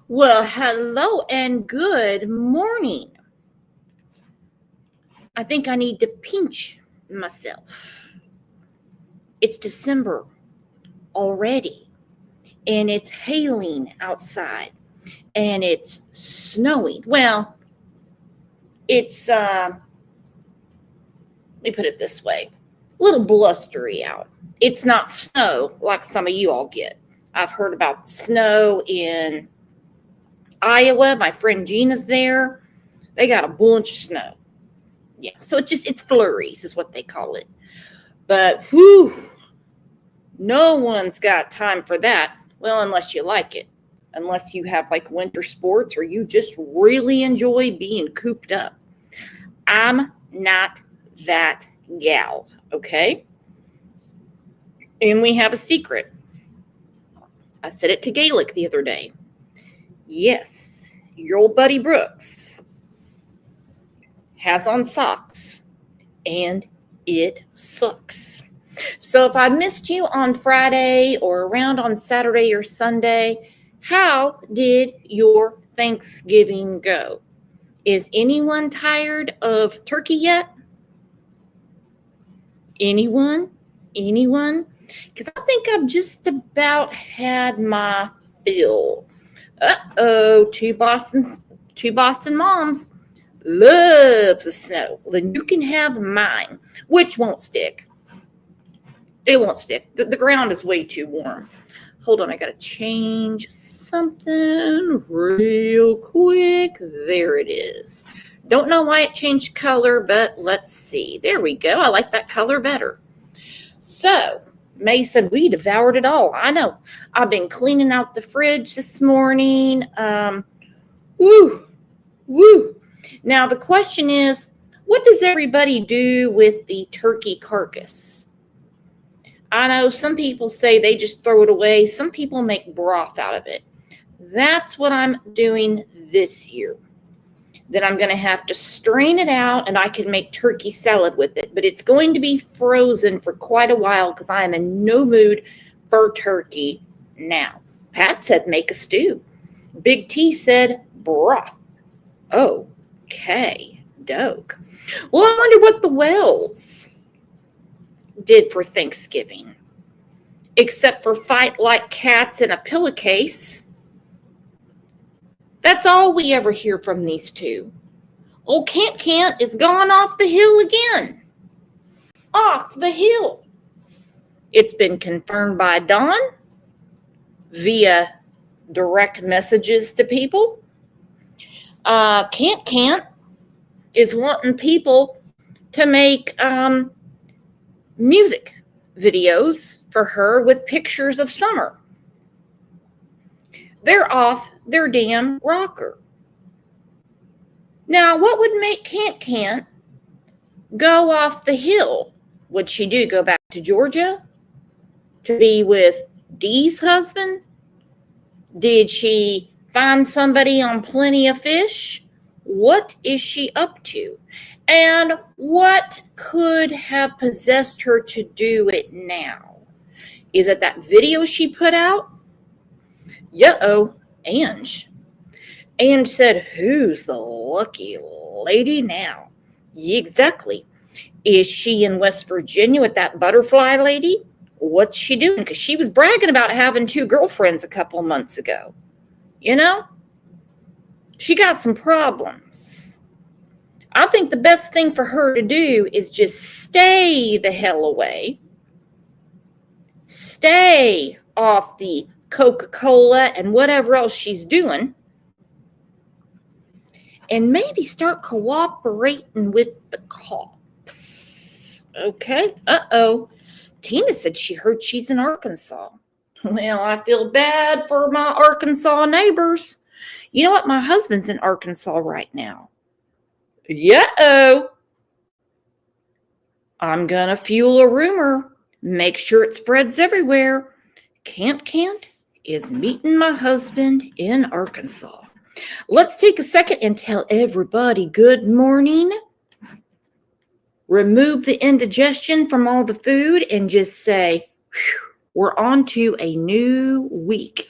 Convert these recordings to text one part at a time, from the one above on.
Well, hello and good morning. I think I need to pinch myself. It's December already, and it's hailing outside, and it's snowing. Well, let me put it this way, a little blustery out. It's not snow like some of you all get. I've heard about snow in Iowa. My friend Gina's there. They got a bunch of snow. Yeah, so it's flurries is what they call it. But whew, no one's got time for that. Well, unless you like it, unless you have like winter sports or you just really enjoy being cooped up. I'm not that gal, okay? And we have a secret. I said it to Gaelic the other day. Yes, your old buddy Brooks has on socks, and it sucks. So if I missed you on Friday or around on Saturday or Sunday, how did your Thanksgiving go? Is anyone tired of turkey yet? Anyone? Because I think I've just about had my fill. Uh-oh, two Boston moms loves the snow. Then you can have mine, which won't stick. It won't stick. The ground is way too warm. Hold on, I got to change something real quick. There it is. Don't know why it changed color, but let's see. There we go. I like that color better. So, May said we devoured it all. I know. I've been cleaning out the fridge this morning. Woo. Now, the question is, what does everybody do with the turkey carcass? I know some people say they just throw it away. Some people make broth out of it. That's what I'm doing this year. Then I'm going to have to strain it out and I can make turkey salad with it. But it's going to be frozen for quite a while because I am in no mood for turkey now. Pat said make a stew. Big T said broth. Okay, doke. Well, I wonder what the Wells did for Thanksgiving, except for fight like cats in a pillowcase. That's all we ever hear from these two. Old Cant is gone off the hill again. Off the hill. It's been confirmed by Dawn via direct messages to people. Cant is wanting people to make music videos for her with pictures of summer. They're off their damn rocker. Now, what would make Cant go off the hill? Would she do go back to Georgia to be with Dee's husband? Did she find somebody on Plenty of Fish? What is she up to? And what could have possessed her to do it now? Is it that video she put out? Ange. Ange said, who's the lucky lady now? Exactly. Is she in West Virginia with that butterfly lady? What's she doing? Because she was bragging about having 2 girlfriends a couple months ago. You know? She got some problems. I think the best thing for her to do is just stay the hell away. Stay off the Coca-Cola and whatever else she's doing. And maybe start cooperating with the cops. Okay? Tina said she heard she's in Arkansas. Well, I feel bad for my Arkansas neighbors. You know what? My husband's in Arkansas right now. I'm going to fuel a rumor. Make sure it spreads everywhere. Cant is meeting my husband in Arkansas. Let's take a second and tell everybody good morning. Remove the indigestion from all the food and just say, we're on to a new week.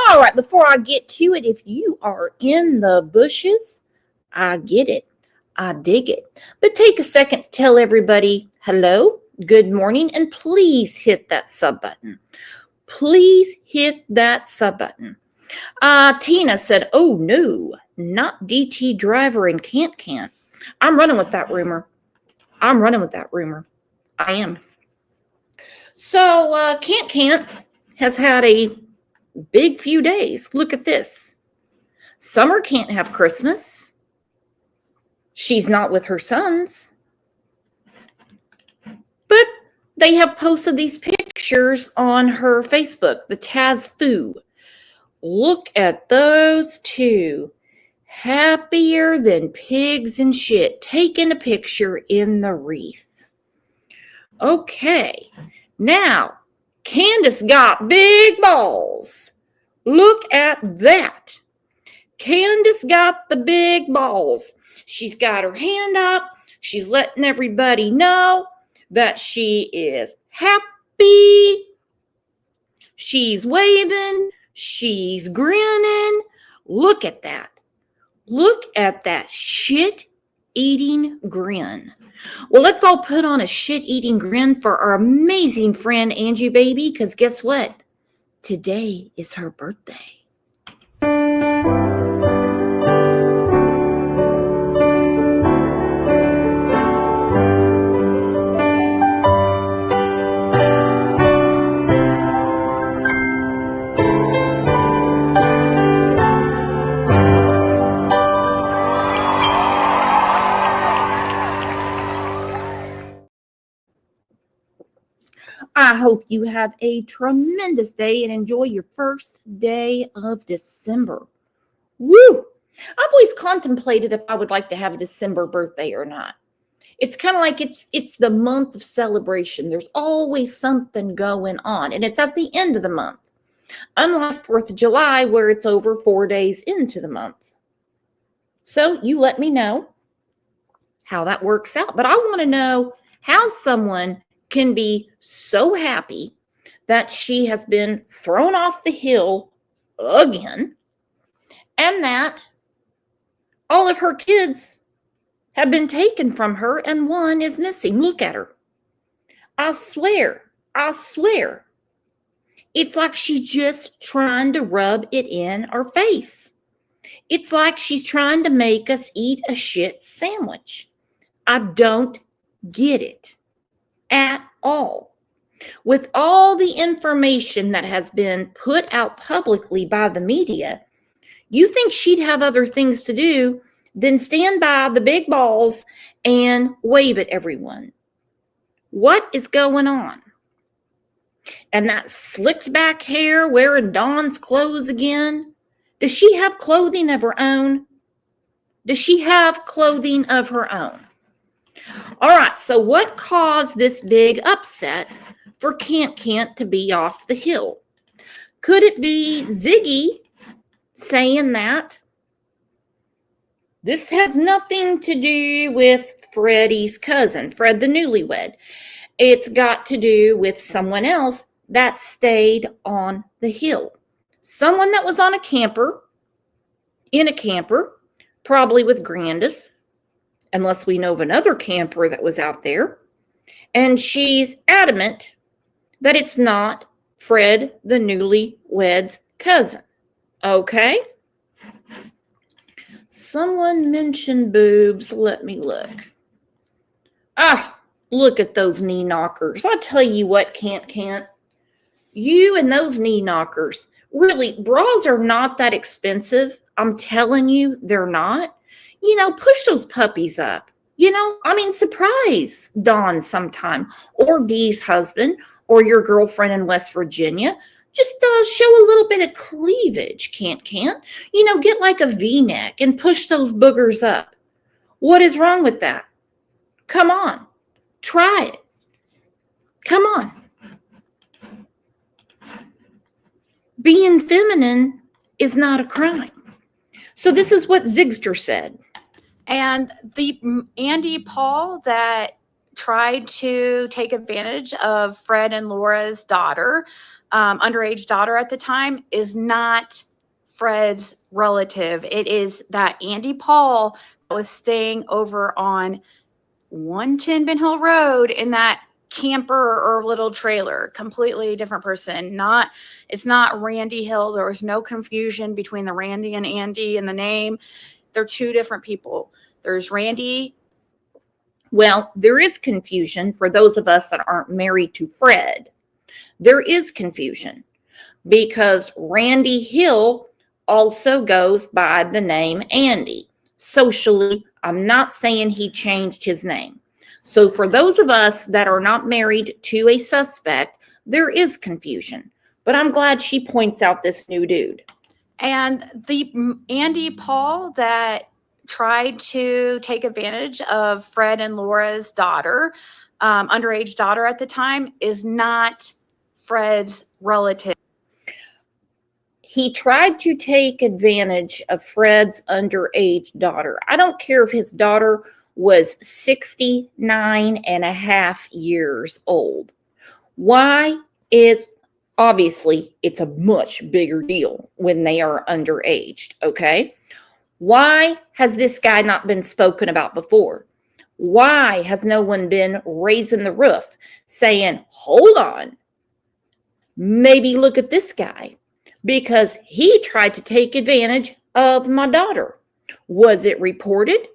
All right, before I get to it, if you are in the bushes, I get it. I dig it. But take a second to tell everybody hello, good morning, and please hit that sub button. Please hit that sub button. Tina said, oh no, not DT Driver and Can't. I'm running with that rumor. I am. So Can't has had a big few days. Look at this. Summer can't have Christmas. She's not with her sons. But they have posted these pictures on her Facebook, the Taz Foo. Look at those two. Happier than pigs and shit. Taking a picture in the wreath. Okay. Now, Candace got big balls. Look at that. Candace got the big balls. She's got her hand up. She's letting everybody know that she is happy. She's waving. She's grinning. Look at that. Look at that shit-eating grin. Well, let's all put on a shit-eating grin for our amazing friend Angie Baby, because guess what? Today is her birthday. I hope you have a tremendous day and enjoy your first day of December. Woo! I've always contemplated if I would like to have a December birthday or not. It's kind of like it's the month of celebration. There's always something going on, and it's at the end of the month. Unlike 4th of July, where it's over 4 days into the month. So you let me know how that works out. But I want to know how someone can be so happy that she has been thrown off the hill again, and that all of her kids have been taken from her and one is missing. Look at her. I swear. It's like she's just trying to rub it in our face. It's like she's trying to make us eat a shit sandwich. I don't get it at all. With all the information that has been put out publicly by the media, you think she'd have other things to do than stand by the big balls and wave at everyone. What is going on? And that slicked back hair wearing Dawn's clothes again. Does she have clothing of her own? All right, so what caused this big upset for Can't to be off the hill? Could it be Ziggy saying that this has nothing to do with Freddie's cousin, Fred the newlywed? It's got to do with someone else that stayed on the hill. Someone that was on a camper, probably with Grandis, unless we know of another camper that was out there. And she's adamant that it's not Fred the newlywed's cousin. Okay? Someone mentioned boobs. Let me look. Look at those knee knockers. I tell you what, Can't. You and those knee knockers. Really, bras are not that expensive. I'm telling you, they're not. Push those puppies up. Surprise Dawn sometime, or Dee's husband, or your girlfriend in West Virginia. Just show a little bit of cleavage, Can't. Get like a V-neck and push those boogers up. What is wrong with that? Come on. Try it. Come on. Being feminine is not a crime. So this is what Zigster said. And the Andy Paul that tried to take advantage of Fred and Laura's daughter underage daughter at the time is not Fred's relative. It is that Andy Paul that was staying over on 110 Ben Hill Road in that camper or little trailer. Completely different person. It's not Randy Hill. There was no confusion between the Randy and Andy in the name. They're two different people. There's Randy. Well, there is confusion for those of us that aren't married to Fred. There is confusion because Randy Hill also goes by the name Andy. Socially, I'm not saying he changed his name. So for those of us that are not married to a suspect, there is confusion. But I'm glad she points out this new dude. And the Andy Paul that tried to take advantage of Fred and Laura's daughter, underage daughter at the time, is not Fred's relative. He tried to take advantage of Fred's underage daughter. I don't care if his daughter was 69 and a half years old. Why is, obviously, it's a much bigger deal when they are underaged, okay? Why has this guy not been spoken about before? Why has no one been raising the roof saying, hold on, maybe look at this guy? Because he tried to take advantage of my daughter. Was it reported?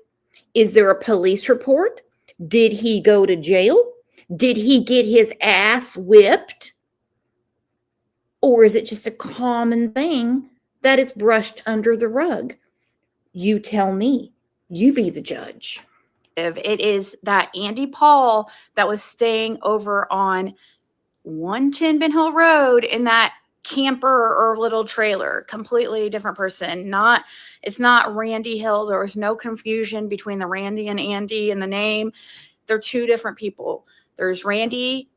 Is there a police report? Did he go to jail? Did he get his ass whipped? Or is it just a common thing that is brushed under the rug? You tell me. You be the judge. It is that Andy Paul that was staying over on 110 Ben Hill Road in that camper or little trailer. Completely different person. It's not Randy Hill. There was no confusion between the Randy and Andy in the name. They're two different people. There's Randy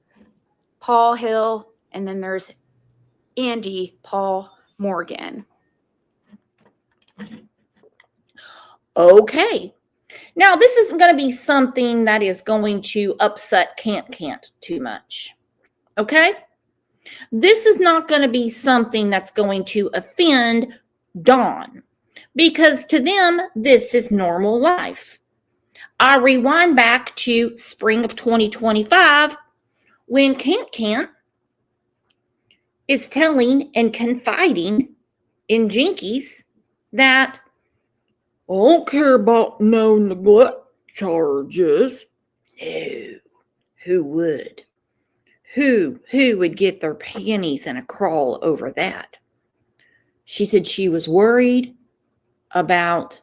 Paul Hill, and then there's Andy Paul Morgan. Okay. Now, this isn't going to be something that is going to upset Can't too much. Okay? This is not going to be something that's going to offend Dawn, because to them, this is normal life. I rewind back to spring of 2025 when Can't is telling and confiding in Jinkies that I don't care about no neglect charges. No, who would? Who would get their panties in a crawl over that? She said she was worried about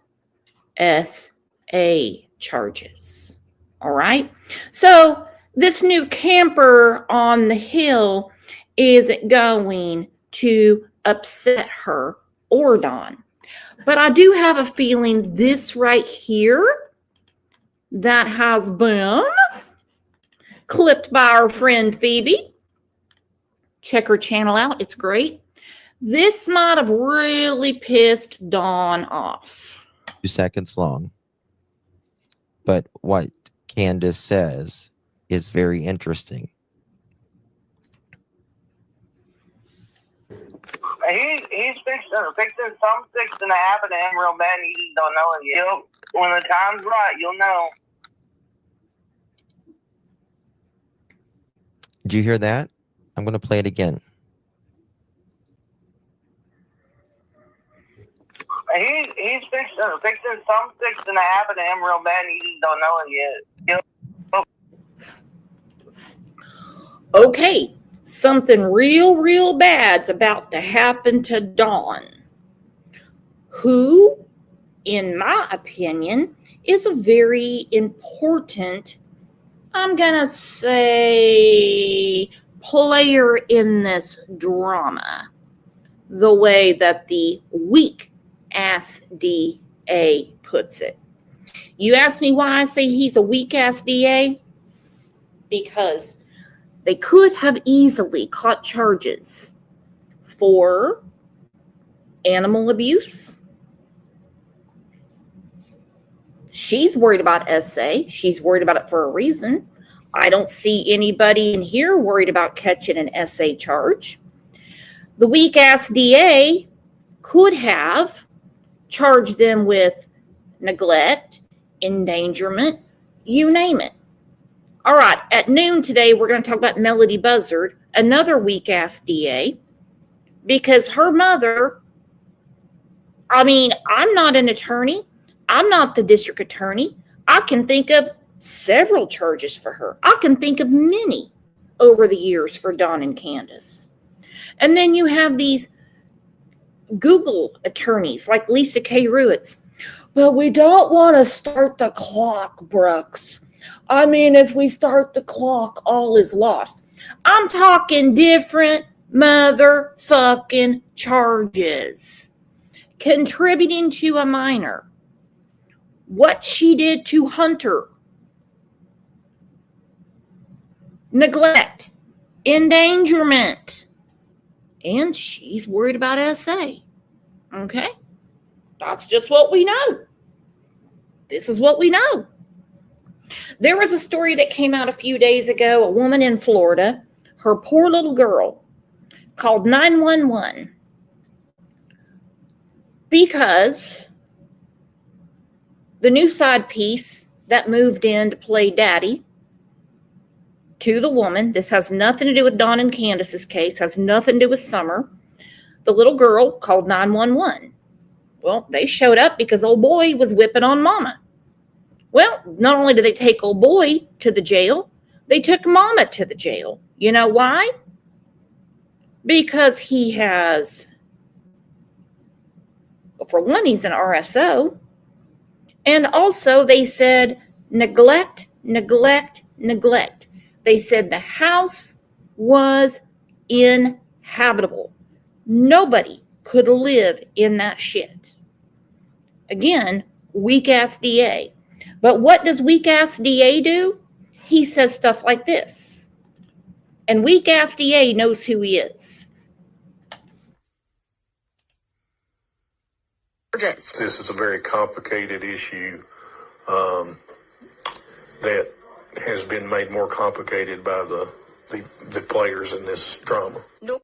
SA charges. All right. So this new camper on the hill isn't going to upset her or Dawn. But I do have a feeling this right here that has been clipped by our friend Phoebe. Check her channel out. It's great. This might have really pissed Dawn off. 2 seconds long. But what Candace says is very interesting. He's fixing to happen to him real bad, and he just don't know it yet. When the time's right, you'll know. Did you hear that? I'm going to play it again. He's fixing to happen to him real bad, and he just don't know it yet. Okay, something real bad's about to happen to Dawn, who, in my opinion, is a very important, I'm going to say, player in this drama, the way that the weak-ass DA puts it. You ask me why I say he's a weak-ass DA? Because they could have easily caught charges for animal abuse. She's worried about SA. She's worried about it for a reason. I don't see anybody in here worried about catching an SA charge. The weak ass DA could have charged them with neglect, endangerment, you name it. All right, at noon today, we're going to talk about Melody Buzzard, another weak ass DA, because her mother, I mean, I'm not an attorney. I'm not the district attorney. I can think of several charges for her. I can think of many over the years for Don and Candace. And then you have these Google attorneys like Lisa K. Ruitz. But we don't want to start the clock, Brooks. I mean, if we start the clock, all is lost. I'm talking different motherfucking charges. Contributing to a minor. What she did to Hunter. Neglect. Endangerment. And she's worried about SA. Okay? That's just what we know. This is what we know. There was a story that came out a few days ago. A woman in Florida, her poor little girl, called 911 because the new side piece that moved in to play daddy to the woman, this has nothing to do with Don and Candace's case, has nothing to do with Summer. The little girl called 911. Well, they showed up because old boy was whipping on mama. Well, not only did they take old boy to the jail, they took mama to the jail. You know why? Because he has, well, for one, he's an RSO. And also they said neglect, neglect, neglect. They said the house was inhabitable. Nobody could live in that shit. Again, weak ass DA. But what does weak ass DA do? He says stuff like this. And weak ass DA knows who he is. This is a very complicated issue that has been made more complicated by the players in this drama. Nope.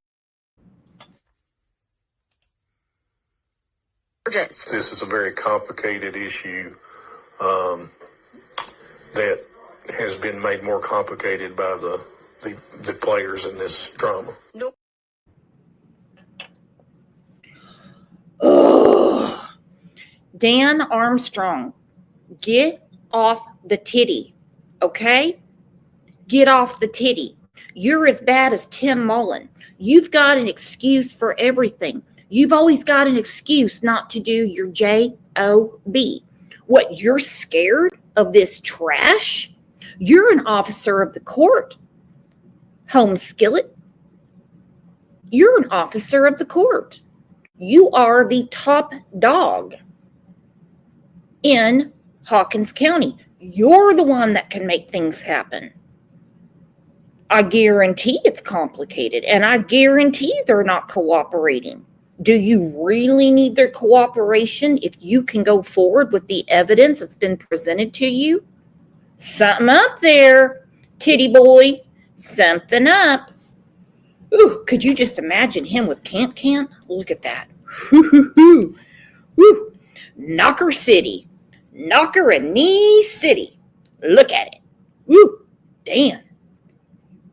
This is a very complicated issue that has been made more complicated by the players in this drama. Nope. Ugh. Dan Armstrong, get off the titty, okay? Get off the titty. You're as bad as Tim Mullen. You've got an excuse for everything. You've always got an excuse not to do your JOB. What, you're scared of this trash? You're an officer of the court. Home Skillet. You're an officer of the court. You are the top dog in Hawkins County. You're the one that can make things happen. I guarantee it's complicated, and I guarantee they're not cooperating. Do you really need their cooperation if you can go forward with the evidence that's been presented to you? Something up there, titty boy. Something up. Ooh, could you just imagine him with Can't? Look at that. Woo. Knocker City. Knocker and Knee City. Look at it. Woo. Damn.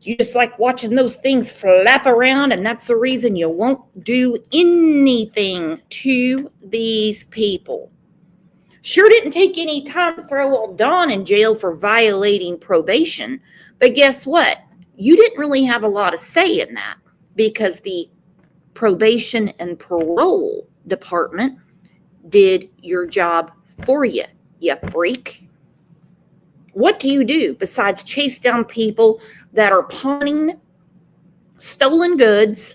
You just like watching those things flap around, and that's the reason you won't do anything to these people. Sure didn't take any time to throw old Don in jail for violating probation, but guess what? You didn't really have a lot of say in that because the probation and parole department did your job for you, you freak. What do you do besides chase down people that are pawning stolen goods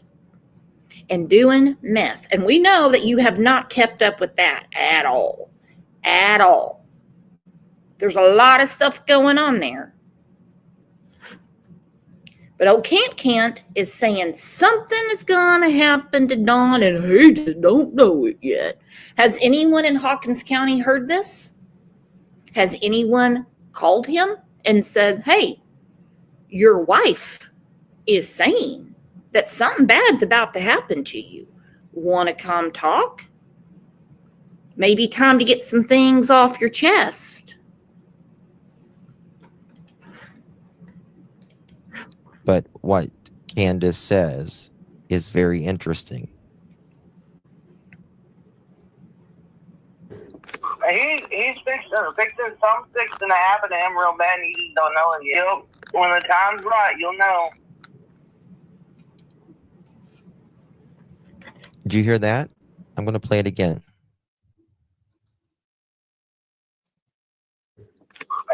and doing meth? And we know that you have not kept up with that at all. At all. There's a lot of stuff going on there. But old Can't is saying something is going to happen to Don and he just don't know it yet. Has anyone in Hawkins County heard this? Has anyone called him and said, hey, your wife is saying that something bad's about to happen to you. Want to come talk? Maybe time to get some things off your chest. But what Candace says is very interesting. He's fixing to happen to him real bad, and you just don't know it yet. When the time's right, you'll know. Did you hear that? I'm going to play it again.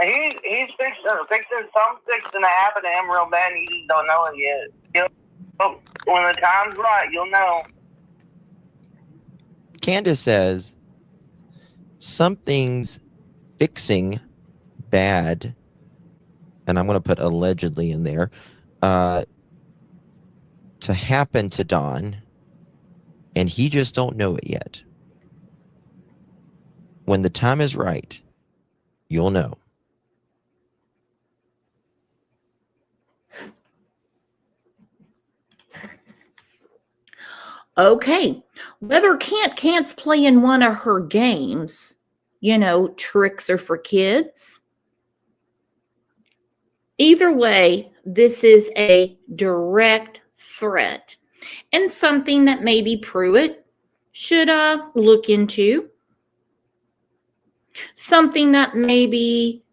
He's fixing to happen to him real bad, and you just don't know it yet. When the time's right, you'll know. Candace says something's fixing bad, and I'm going to put allegedly in there, to happen to Don, and he just don't know it yet. When the time is right, you'll know. Okay, whether Can't playing one of her games, tricks are for kids. Either way, this is a direct threat and something that maybe Pruitt should look into. Something that maybe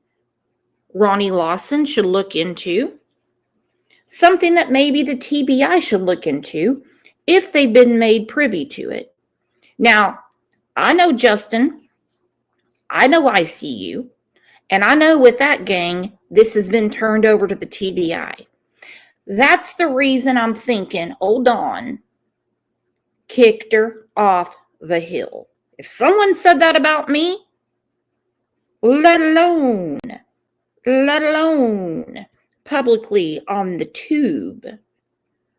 Ronnie Lawson should look into. Something that maybe the TBI should look into if they've been made privy to it. Now, I know Justin, I know ICU, and I know with that gang, this has been turned over to the TBI. That's the reason I'm thinking old Don kicked her off the hill. If someone said that about me, let alone publicly on the tube,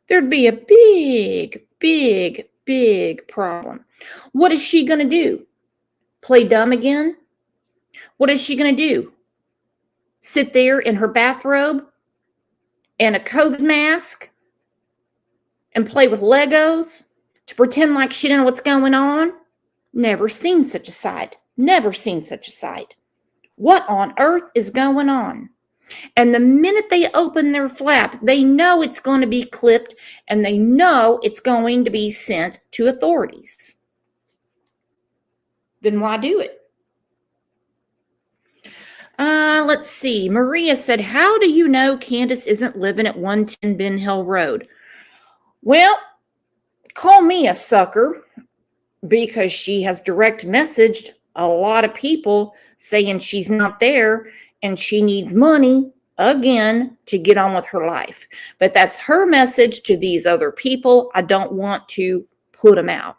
there'd be a big problem. What is she going to do? Play dumb again? What is she going to do? Sit there in her bathrobe and a COVID mask and play with Legos to pretend like she didn't know what's going on? Never seen such a sight. Never seen such a sight. What on earth is going on? And the minute they open their flap, they know it's going to be clipped and they know it's going to be sent to authorities. Then why do it? Let's see. Maria said, how do you know Candace isn't living at 110 Ben Hill Road? Well, call me a sucker because she has direct messaged a lot of people saying she's not there and she needs money again to get on with her life. But that's her message to these other people. I don't want to put them out.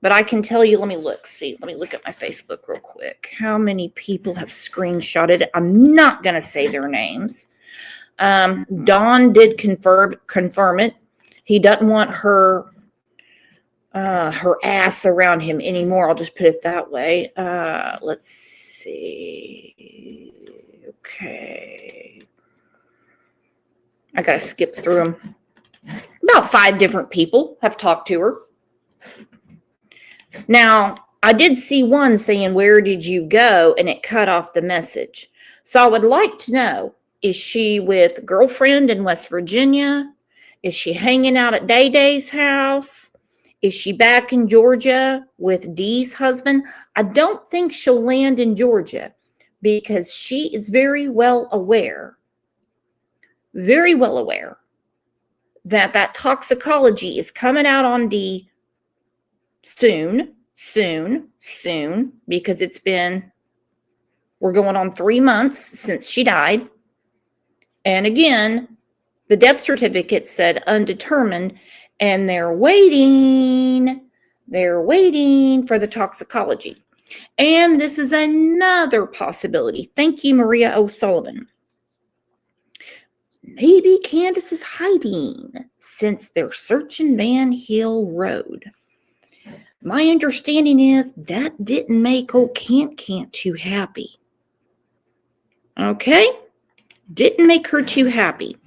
But I can tell you, let me look at my Facebook real quick. How many people have screenshotted it? I'm not going to say their names. Don did confirm it. He doesn't want her ass around him anymore. I'll just put it that way. Let's see. Okay. I got to skip through them. About 5 different people have talked to her. Now, I did see one saying, where did you go? And it cut off the message. So I would like to know, is she with a girlfriend in West Virginia? Is she hanging out at Day Day's house? Is she back in Georgia with Dee's husband? I don't think she'll land in Georgia because she is very well aware that toxicology is coming out on Dee soon, because we're going on 3 months since she died. And again, the death certificate said undetermined, and they're waiting for the toxicology. And this is another possibility. Thank you, Maria O'Sullivan. Maybe Candace is hiding since they're searching Van Hill Road. My understanding is that didn't make old Can't too happy. Okay? Didn't make her too happy.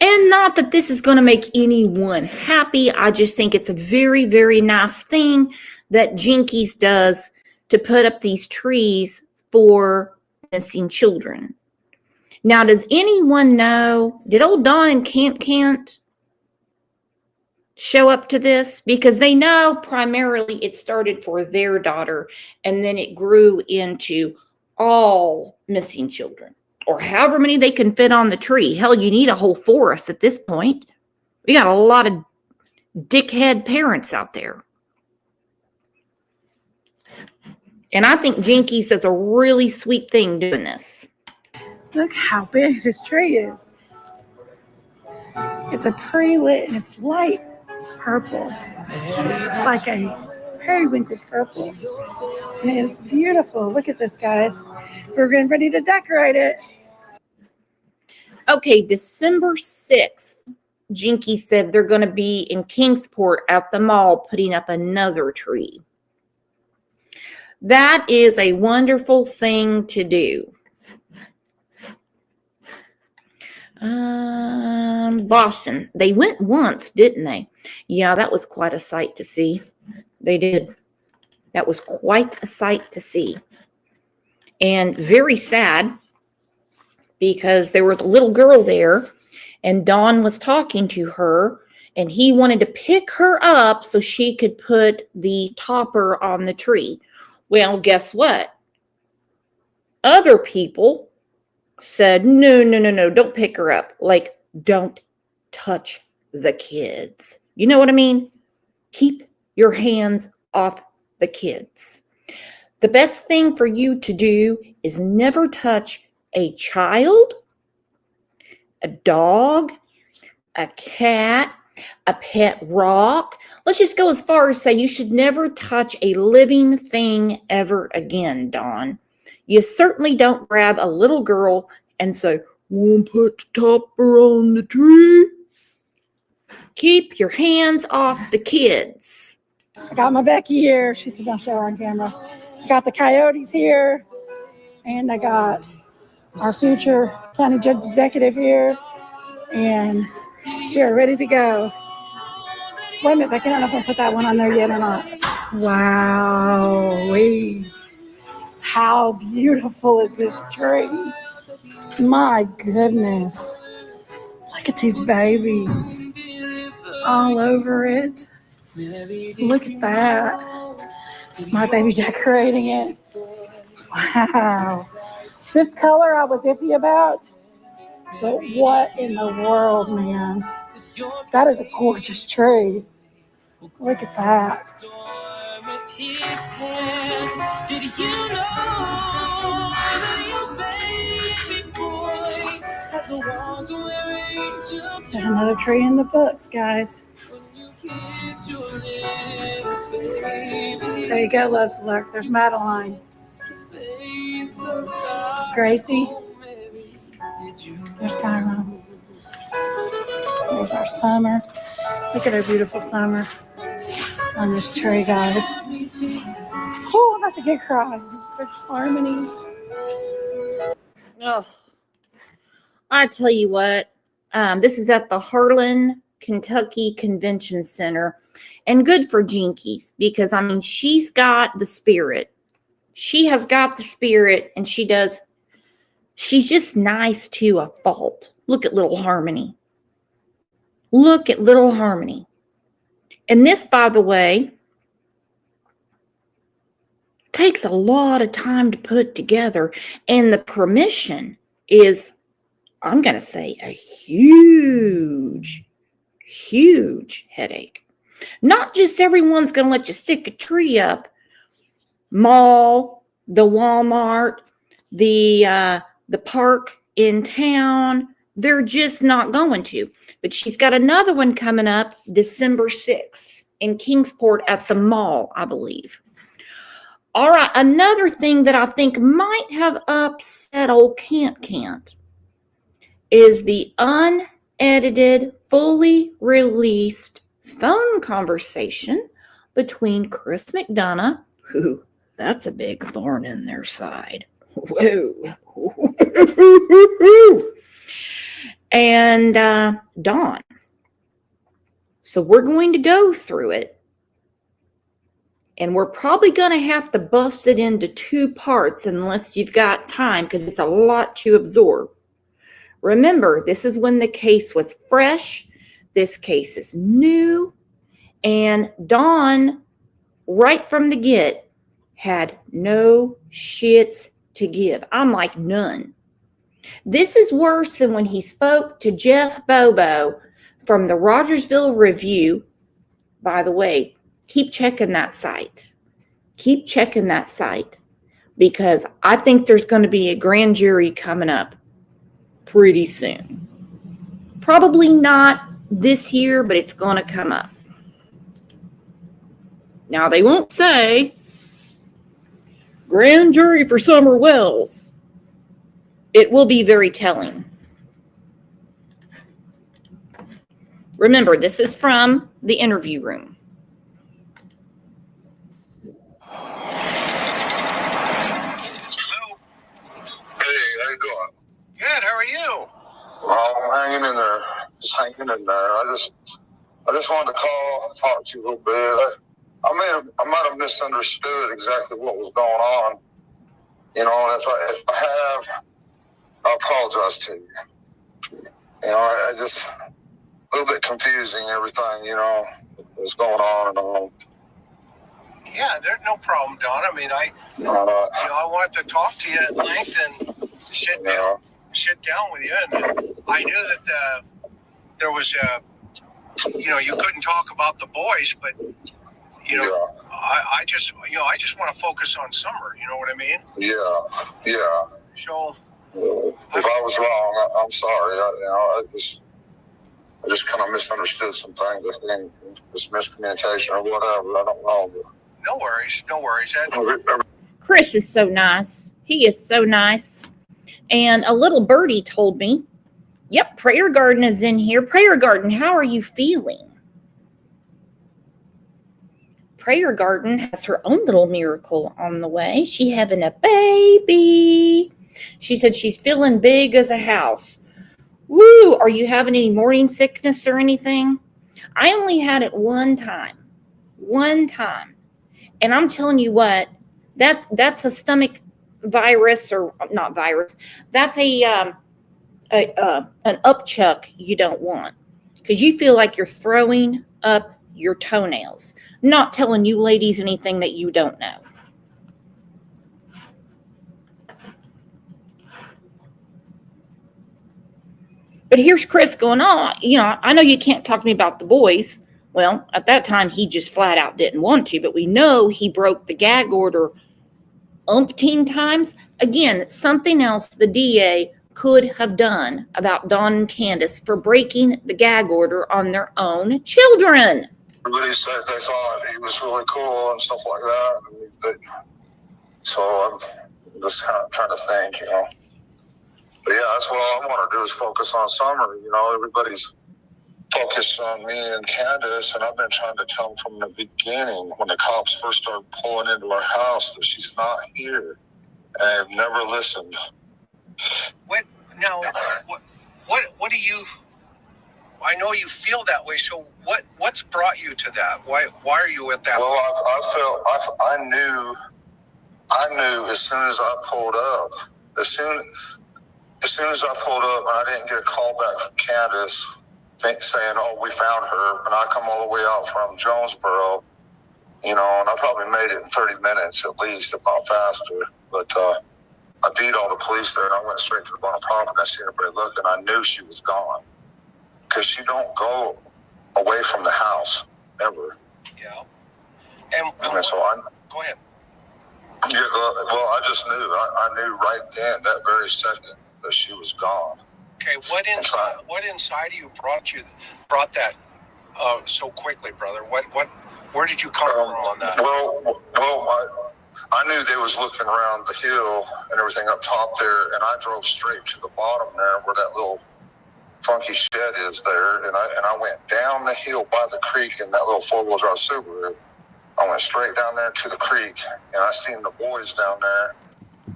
And not that this is going to make anyone happy. I just think it's a very, very nice thing that Jinkies does to put up these trees for missing children. Now, does anyone know, did old Don and Can't show up to this? Because they know primarily it started for their daughter and then it grew into all missing children, or however many they can fit on the tree. Hell, you need a whole forest at this point. We got a lot of dickhead parents out there. And I think Jinkies does a really sweet thing doing this. Look how big this tree is. It's a pre-lit and it's light purple. It's like a periwinkle purple. And it's beautiful. Look at this, guys. We're getting ready to decorate it. Okay, December 6th, Jinky said they're going to be in Kingsport at the mall putting up another tree. That is a wonderful thing to do. Boston. They went once, didn't they? Yeah, that was quite a sight to see. They did. That was quite a sight to see. And very sad because there was a little girl there and Dawn was talking to her and he wanted to pick her up so she could put the topper on the tree. Well, guess what? Other people said, no, don't pick her up. Like, don't touch the kids. You know what I mean? Keep your hands off the kids. The best thing for you to do is never touch a child, a dog, a cat, a pet rock. Let's just go as far as say you should never touch a living thing ever again, Dawn. You certainly don't grab a little girl and say, "Won't put the topper on the tree." Keep your hands off the kids. I got my Becky here. She said, don't show her on camera. I got the Coyotes here. And I got our future county judge executive here. And we are ready to go. Wait a minute, Becky. I don't know if I put that one on there yet or not. Wow. How beautiful is this tree? My goodness. Look at these babies all over it. Look at that. It's my baby decorating it. Wow. This color I was iffy about, but what in the world, man? That is a gorgeous tree. Look at that. There's another tree in the books, guys. There you go, Love's Luck. There's Madeline. Gracie. There's Kyron. There's our Summer. Look at our beautiful Summer on this tree, guys. Oh, I'm about to get crying. There's Harmony. Oh, I tell you what, this is at the Harlan, Kentucky Convention Center, and good for Jinkies because, I mean, she's got the spirit. She has got the spirit, and she's just nice to a fault. Look at little Harmony. Look at little Harmony. And this, by the way, takes a lot of time to put together, and the permission is, I'm going to say, a huge headache. Not just everyone's going to let you stick a tree up. Mall, the Walmart, the park in town, they're just not going to. But she's got another one coming up December 6th in Kingsport at the mall, I believe. All right, another thing that I think might have upset old Can't is the unedited, fully released phone conversation between Chris McDonough, who, that's a big thorn in their side. Whoa. and Dawn. So we're going to go through it, and we're probably going to have to bust it into 2 parts unless you've got time, because it's a lot to absorb. Remember, this is when the case was fresh. This case is new, and Dawn, right from the get, had no shits to give. I'm like, none. This is worse than when he spoke to Jeff Bobo from the Rogersville Review. By the way, keep checking that site. Keep checking that site, because I think there's going to be a grand jury coming up pretty soon. Probably not this year, but it's going to come up. Now, they won't say grand jury for Summer Wells. It will be very telling. Remember, this is from the interview room. Hello. Hey, how you doing? Good. How are you? Well, I'm hanging in there. Just hanging in there. I just wanted to call, talk to you a little bit. I might have misunderstood exactly what was going on. You know, and if I have, I apologize to you. You know, I just a little bit confusing everything. You know, what's going on and all. Yeah, there's no problem, Don. I mean, I wanted to talk to you at length and sit down with you, and I knew that there was you couldn't talk about the boys, but I just want to focus on Summer. You know what I mean? Yeah. So if I was wrong, I'm sorry. I just kind of misunderstood some things. I think this miscommunication or whatever. I don't know. But no worries. Chris is so nice. He is so nice. And a little birdie told me, yep, Prayer Garden is in here. Prayer Garden, how are you feeling? Prayer Garden has her own little miracle on the way. She having a baby. She said she's feeling big as a house. Woo! Are you having any morning sickness or anything? I only had it one time. And I'm telling you what, that's a stomach virus, or not virus. That's an upchuck you don't want, because you feel like you're throwing up your toenails. Not telling you ladies anything that you don't know. But here's Chris going on. You know, I know you can't talk to me about the boys. Well, at that time, he just flat out didn't want to. But we know he broke the gag order umpteen times. Again, something else the DA could have done about Dawn and Candace for breaking the gag order on their own children. Everybody said they thought he was really cool and stuff like that. So I'm just kind of trying to think, you know. But yeah, that's what I want to do is focus on Summer. You know, everybody's focused on me and Candace, and I've been trying to tell them from the beginning when the cops first started pulling into our house that she's not here. And I've never listened. What do you? I know you feel that way. So what's brought you to that? Why are you at that? Well, I knew as soon as I pulled up, as soon as I pulled up, and I didn't get a call back from Candace saying, "Oh, we found her," and I come all the way out from Jonesboro, you know, and I probably made it in 30 minutes at least, if not faster. But I beat all the police there, and I went straight to the bottom property. And I seen everybody looking. I knew she was gone, because she don't go away from the house ever. Yeah. And so go ahead. Yeah, well, I just knew. I knew right then, that very second, that she was gone. Okay, what inside of you brought that so quickly, brother? Where did you come from on that? Well, I knew they was looking around the hill and everything up top there, and I drove straight to the bottom there where that little funky shed is there, and I went down the hill by the creek in that little 4-wheel drive Subaru. I went straight down there to the creek, and I seen the boys down there,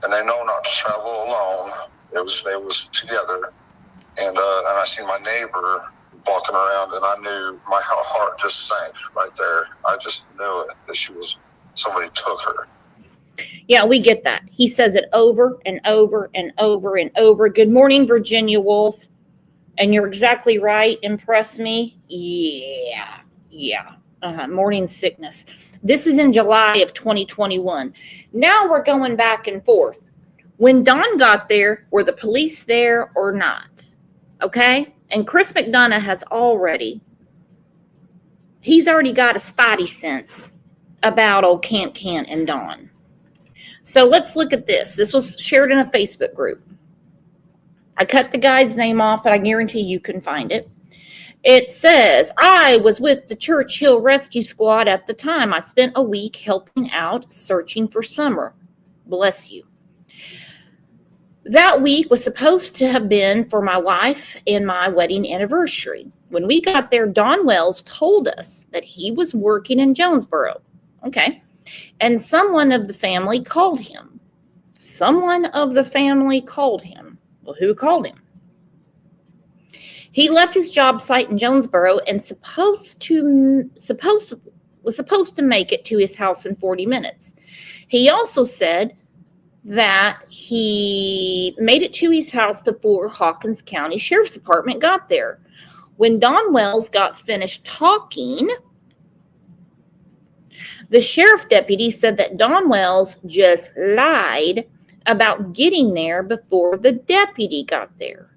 and they know not to travel alone. They was together, and I seen my neighbor walking around, and I knew my heart just sank right there. I just knew it, that somebody took her. Yeah, we get that. He says it over and over and over and over. Good morning, Virginia Woolf. And you're exactly right. Impress me. Yeah. Morning sickness. This is in July of 2021. Now we're going back and forth. When Dawn got there, were the police there or not? Okay? And Chris McDonough he's already got a spidey sense about old Camp Kent and Dawn. So let's look at this. This was shared in a Facebook group. I cut the guy's name off, but I guarantee you can find it. It says, I was with the Churchill Rescue Squad at the time. I spent a week helping out, searching for Summer. Bless you. That week was supposed to have been for my wife and my wedding anniversary. When we got there, Don Wells told us that he was working in Jonesboro. Okay. And someone of the family called him. Well, who called him? He left his job site in Jonesboro and was supposed to make it to his house in 40 minutes. He also said that he made it to his house before Hawkins County Sheriff's Department got there. When Don Wells got finished talking, the sheriff deputy said that Don Wells just lied about getting there before the deputy got there.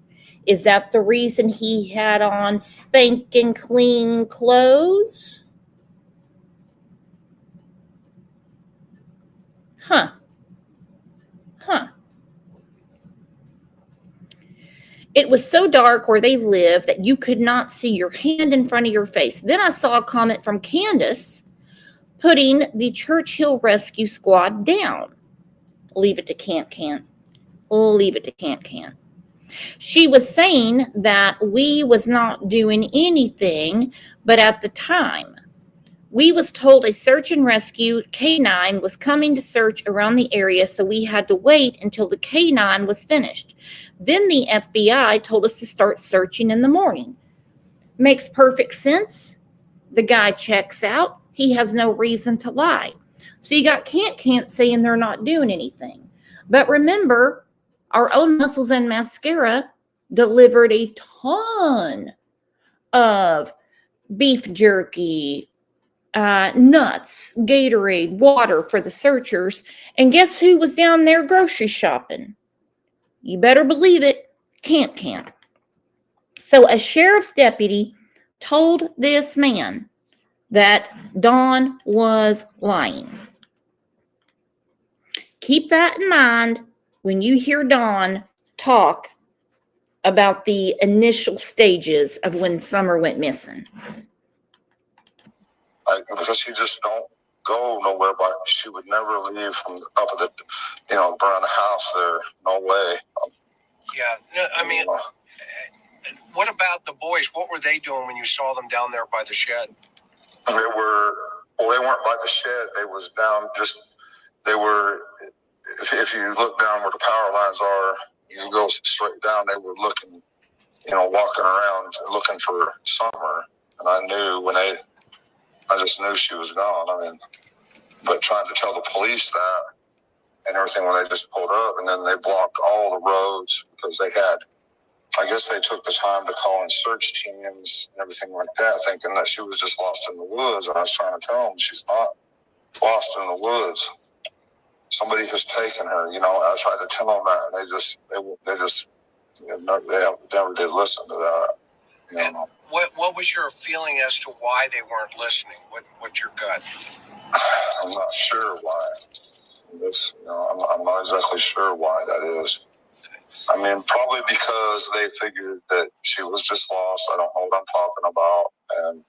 Is that the reason he had on spanking clean clothes? Huh. It was so dark where they lived that you could not see your hand in front of your face. Then I saw a comment from Candace putting the Churchill Rescue Squad down. Leave it to Can't. Leave it to Can't. She was saying that we was not doing anything, but at the time, we was told a search and rescue K9 was coming to search around the area, so we had to wait until the K9 was finished. Then the FBI told us to start searching in the morning. Makes perfect sense. The guy checks out. He has no reason to lie. So you got Can't saying they're not doing anything. But remember, our own Muscles and Mascara delivered a ton of beef jerky, nuts, Gatorade, water for the searchers. And guess who was down there grocery shopping? You better believe it, Can't. So a sheriff's deputy told this man that Dawn was lying. Keep that in mind when you hear Dawn talk about the initial stages of when Summer went missing. Because she just don't go nowhere, but she would never leave from up at the, around the house there. No way. Yeah, no, I mean, what about the boys? What were they doing when you saw them down there by the shed? They weren't by the shed. They was down if you look down where the power lines are, you go straight down, they were looking, walking around looking for Summer. And I just knew she was gone. But trying to tell the police that and everything when they just pulled up, and then they blocked all the roads because I guess they took the time to call in search teams and everything like that, thinking that she was just lost in the woods. And I was trying to tell them she's not lost in the woods. Somebody has taken her. I tried to tell them that, and they never did listen to that. And what was your feeling as to why they weren't listening? What's your gut? I'm not sure why. I'm not exactly sure why that is. Probably because they figured that she was just lost. I don't know what I'm talking about, and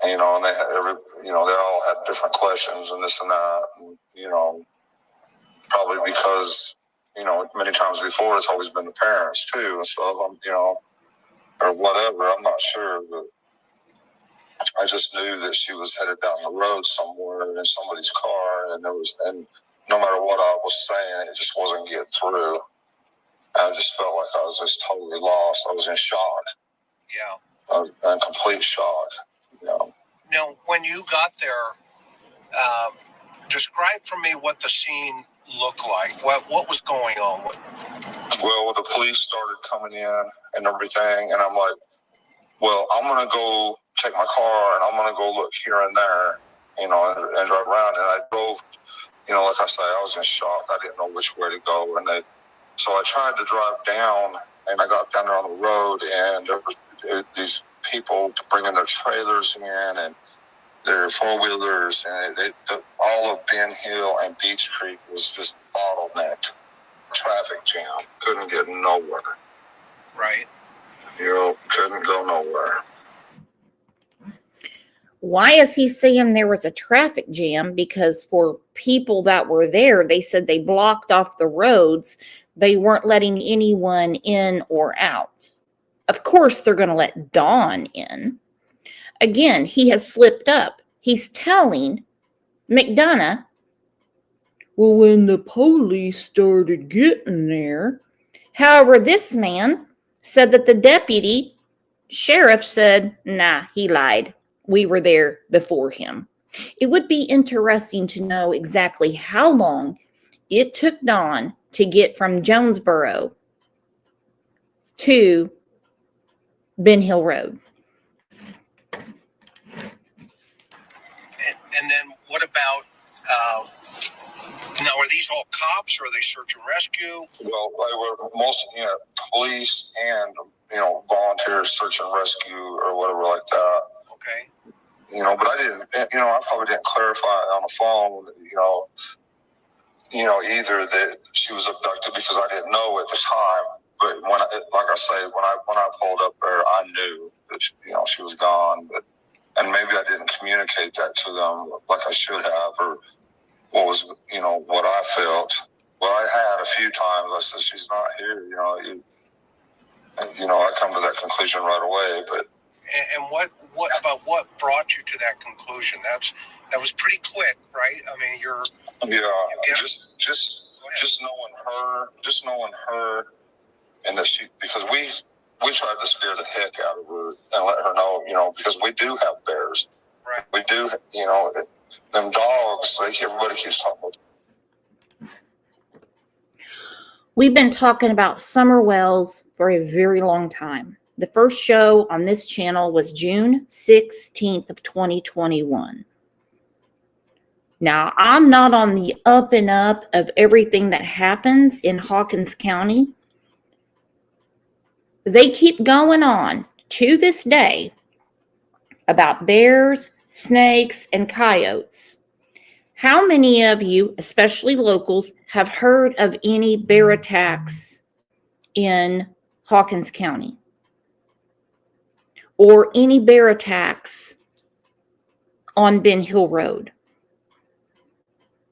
and they had they all had different questions and this and that, and probably because many times before it's always been the parents too and stuff. Or whatever. I'm not sure, but I just knew that she was headed down the road somewhere in somebody's car, and no matter what I was saying, it just wasn't getting through. I just felt like I was just totally lost. I was in shock. Yeah. I was in complete shock. You know. Now, when you got there, describe for me what the scene looked like. What was going on? Well, the police started coming in and everything, and I'm like, well, I'm going to go take my car, and I'm going to go look here and there, you know, and drive around. And I drove, you know, like I say, I was in shock. I didn't know which way to go. So I tried to drive down, and I got down there on the road, and there were these people bringing their trailers in and their four-wheelers, and all of Ben Hill and Beach Creek was just bottlenecked. Traffic jam. Couldn't get nowhere. Right. You know, couldn't go nowhere. Why is he saying there was a traffic jam? Because for people that were there, they said they blocked off the roads. They weren't letting anyone in or out. Of course, they're going to let Dawn in. Again, he has slipped up. He's telling McDonough, well, when the police started getting there. However, this man said that the deputy sheriff said, nah, he lied. We were there before him. It would be interesting to know exactly how long it took Dawn to get from Jonesboro to Ben Hill Road. And then what about, now are these all cops, or are they search and rescue? Well, they were mostly, police and, volunteers, search and rescue or whatever like that. Okay. But I didn't, I probably didn't clarify on the phone, either that she was abducted, because I didn't know at the time. But when I pulled up there, I knew that, she was gone. And maybe I didn't communicate that to them like I should have, or what was, what I felt. Well, I had a few times. I said, she's not here. I come to that conclusion right away. But and what brought you to that conclusion? That was pretty quick, right? I mean, just knowing her, and that because we tried to scare the heck out of her and let her know, because we do have bears. Right. We do, them dogs, everybody keeps talking about. We've been talking about Summer Wells for a very long time. The first show on this channel was June 16th of 2021. Now, I'm not on the up and up of everything that happens in Hawkins County. They keep going on to this day about bears, snakes, and coyotes. How many of you, especially locals, have heard of any bear attacks in Hawkins County? Or any bear attacks on Ben Hill Road?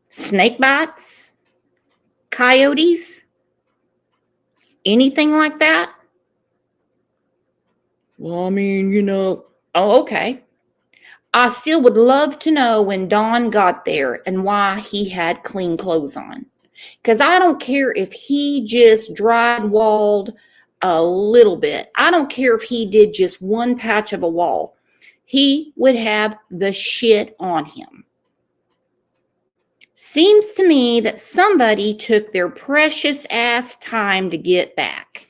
Snake bites? Coyotes? Anything like that? Well, I mean, oh, okay. I still would love to know when Dawn got there and why he had clean clothes on. Because I don't care if he just drywalled a little bit. I don't care if he did just one patch of a wall. He would have the shit on him. Seems to me that somebody took their precious ass time to get back.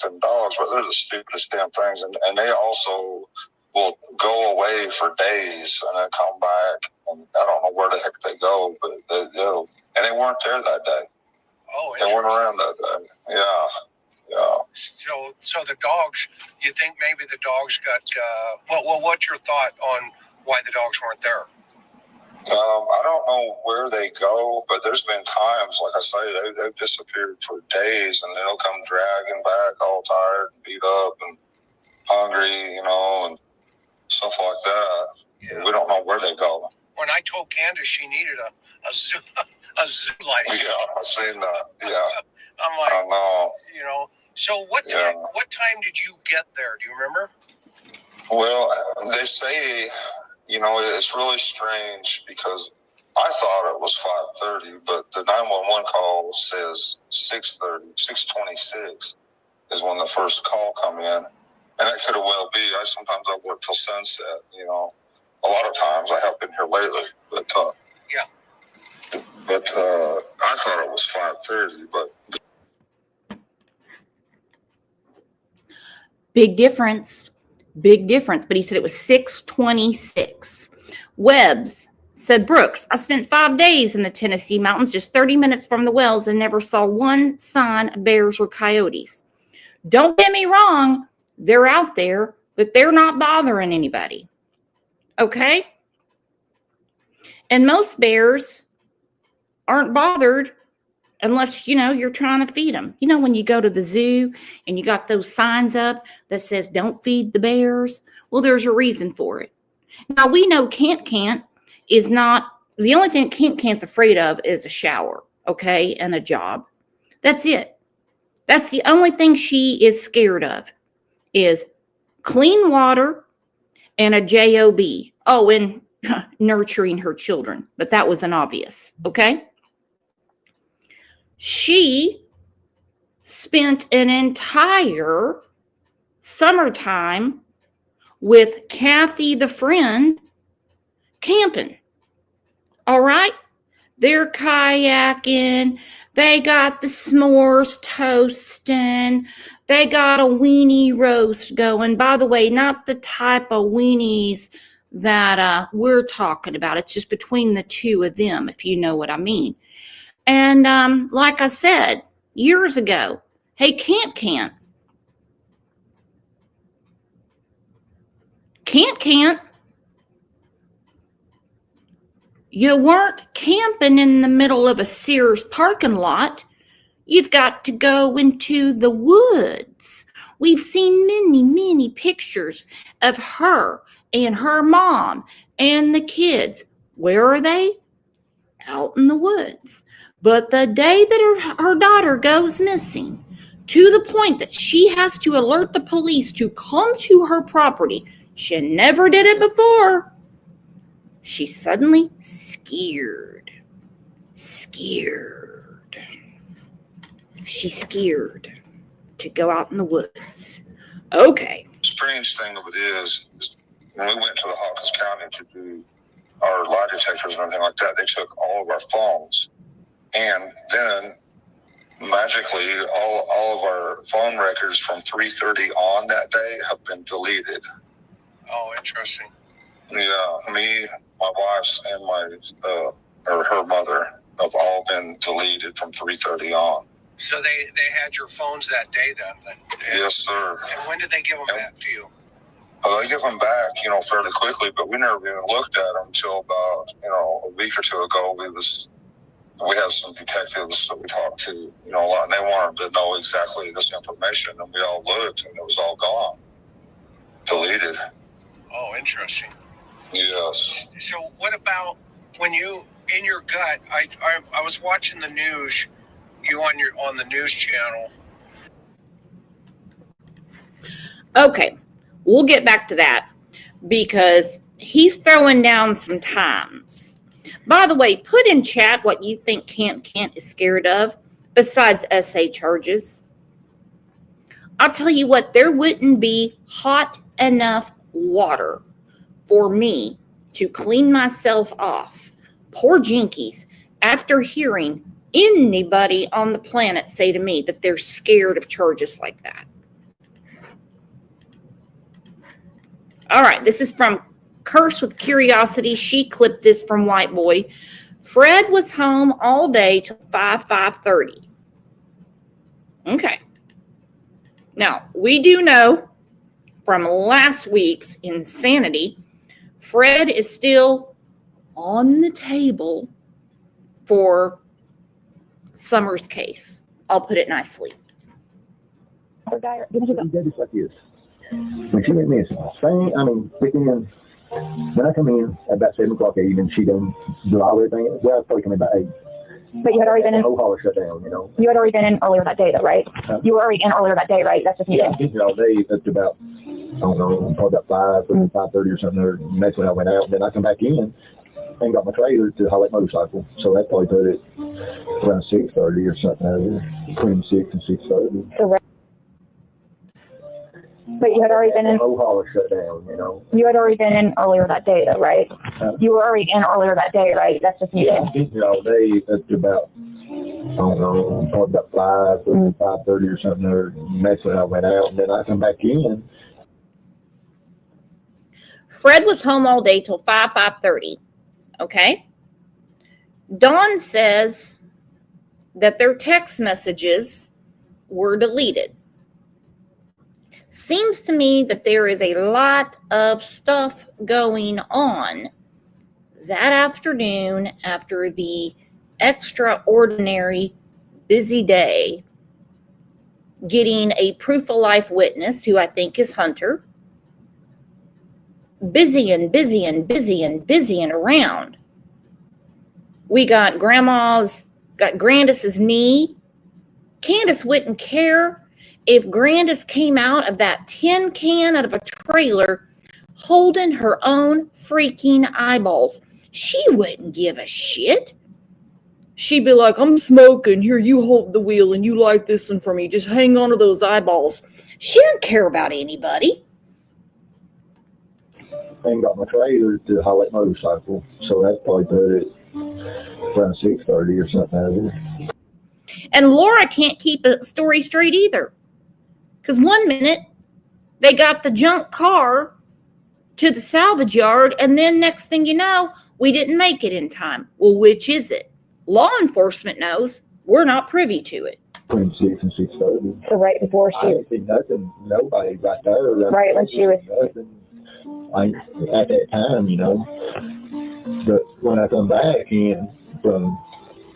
And dogs, but they're the stupidest damn things, and they also will go away for days and then come back, and I don't know where the heck they go, but and they weren't there that day. Oh, they weren't around that day. Yeah. So the dogs, you think maybe the dogs got? What's your thought on why the dogs weren't there? I don't know where they go, but there's been times, like I say, they've disappeared for days, and they'll come dragging back all tired and beat up and hungry, and stuff like that. Yeah. We don't know where they go. When I told Candace she needed a zoo license. Yeah, I've seen that. Yeah. I'm like, I know. So what time did you get there? Do you remember? Well, they say, it's really strange because I thought it was 5:30, but the 911 call says 6:30, 6:26 is when the first call come in. And that could have well be. Sometimes I work till sunset, you know. A lot of times I have been here lately, but I thought it was 5:30, but Big difference. Big difference. But he said it was 6:26. Webbs said, Brooks, I spent 5 days in the Tennessee mountains, just 30 minutes from the wells, and never saw one sign of bears or coyotes. Don't get me wrong. They're out there, but they're not bothering anybody. Okay? And most bears aren't bothered unless, you're trying to feed them. When you go to the zoo and you got those signs up that says, don't feed the bears. Well, there's a reason for it. Now, we know Can't is not, the only thing Can't's afraid of is a shower, okay, and a job. That's it. That's the only thing she is scared of is clean water and a job. Oh, and nurturing her children. But that was an obvious, okay? She spent an entire summertime with Kathy, the friend, camping. All right? They're kayaking. They got the s'mores toasting. They got a weenie roast going. By the way, not the type of weenies that we're talking about. It's just between the two of them, if you know what I mean. And like I said years ago, hey, Can't. You weren't camping in the middle of a Sears parking lot. You've got to go into the woods. We've seen many, many pictures of her and her mom and the kids. Where are they? Out in the woods. But the day that her daughter goes missing, to the point that she has to alert the police to come to her property, she never did it before. She's suddenly scared. She's scared to go out in the woods. Okay. the strange thing of it is when we went to the Hawkins County to do our lie detectors and everything like that, they took all of our phones. And then magically, all of our phone records from 3:30 on that day have been deleted. Oh, interesting. Yeah, me, my wife's, and her mother have all been deleted from 3:30 on. So they had your phones that day then? Yes, sir. And when did they give them back to you? They give them back, fairly quickly, but we never even looked at them until about, a week or two ago. We had some detectives that we talked to, a lot, and they wanted to know exactly this information, and we all looked, and it was all gone, deleted. Oh, interesting. Yes. So what about when you, in your gut, I was watching the news, you on the news channel. Okay, we'll get back to that because he's throwing down some times. By the way, put in chat what you think Can't is scared of besides SA charges. I'll tell you what, there wouldn't be hot enough water for me to clean myself off. Poor Jinkies, after hearing anybody on the planet say to me that they're scared of charges like that. All right, this is from Curse with Curiosity. She clipped this from White Boy. Fred was home all day till 5:30. Okay. Now, we do know from last week's insanity, Fred is still on the table for Summer's case. I'll put it nicely. He did this like this. When she went missing, when I come in at about 7 o'clock evening, she done do all everything. Well, I was probably coming about 8. But you had already been in. The whole holler shut down, You had already been in earlier that day, though, right? You were already in earlier that day, right? That's just me. Yeah, I've been here all day up to about, I don't know, probably about 5:30 or something. And that's when I went out. And then I come back in, and got my trailer to Highlight Motorcycle. So that probably put it around 6:30 or something, between 6 and 6:30. But you had already been in. No holler shut down, you know. You had already been in earlier that day, though, right? You were already in earlier that day, right? That's just you. Yeah, I've been here all day up to about, I don't know, probably about 5:30 or something. And that's when I went out, and then I come back in. Fred was home all day till 5:30. Okay. Dawn says that their text messages were deleted. Seems to me that there is a lot of stuff going on that afternoon after the extraordinary busy day, getting a proof of life witness, who I think is Hunter, busy and around. We got Grandis's knee. Candace wouldn't care if Grandis came out of that tin can out of a trailer holding her own freaking eyeballs. She wouldn't give a shit. She'd be like, I'm smoking. Here, you hold the wheel and you light this one for me. Just hang on to those eyeballs. She didn't care about anybody. And got my trailer to Highlight Motorcycle. So that probably put it around 6:30 or something. And Laura can't keep a story straight either. Because one minute they got the junk car to the salvage yard, and then next thing you know, we didn't make it in time. Well, which is it? Law enforcement knows. We're not privy to it. Between 6 and 6:30. So right before I didn't see nothing. Nobody got there. Right when she was. Nothing. At that time, you know. But when I come back in from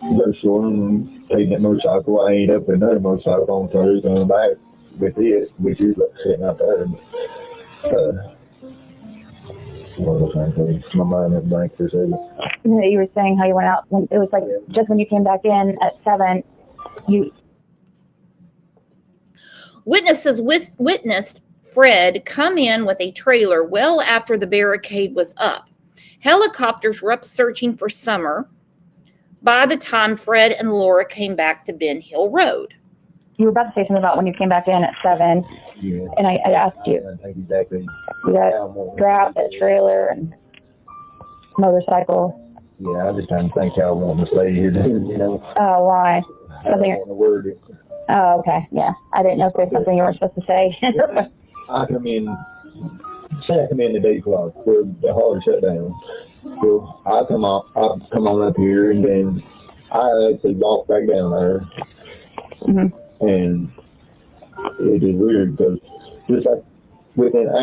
the store and taking that motorcycle, I ended up with another motorcycle on Thursday coming back with it, which is like sitting out there. One of those things. My mind went blank for a second. You were saying how you went out when it was like just when you came back in at 7. You Witnesses witnessed Fred come in with a trailer well after the barricade was up. Helicopters were up searching for Summer by the time Fred and Laura came back to Ben Hill Road. You were about to say something about when you came back in at 7, Yeah. and I asked you. I think exactly. You got drought, that trailer, and motorcycle. Yeah, I just trying to think how I want to stay here, you know. Oh, why? I don't want to word it. Oh, okay. Yeah. I didn't know if there's something you were supposed to say. I come in the day clock where the hall shut down. So I come on up here, and then I actually walk back down there. Mm-hmm. And it is weird because just like within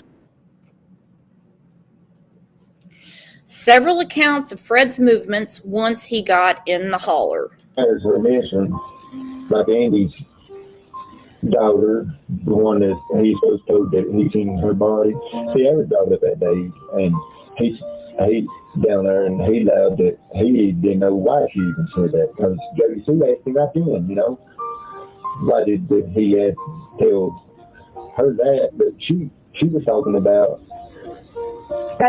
Several accounts of Fred's movements once he got in the holler. hours of mission, like Andy's daughter, the one that he's supposed to that he's seen her body. See, I was dogged up that day, and he down there, and he loved it. He didn't know why she even said that, because Jody Sue asked him right then, you know, why did he have to tell her that? But she was talking about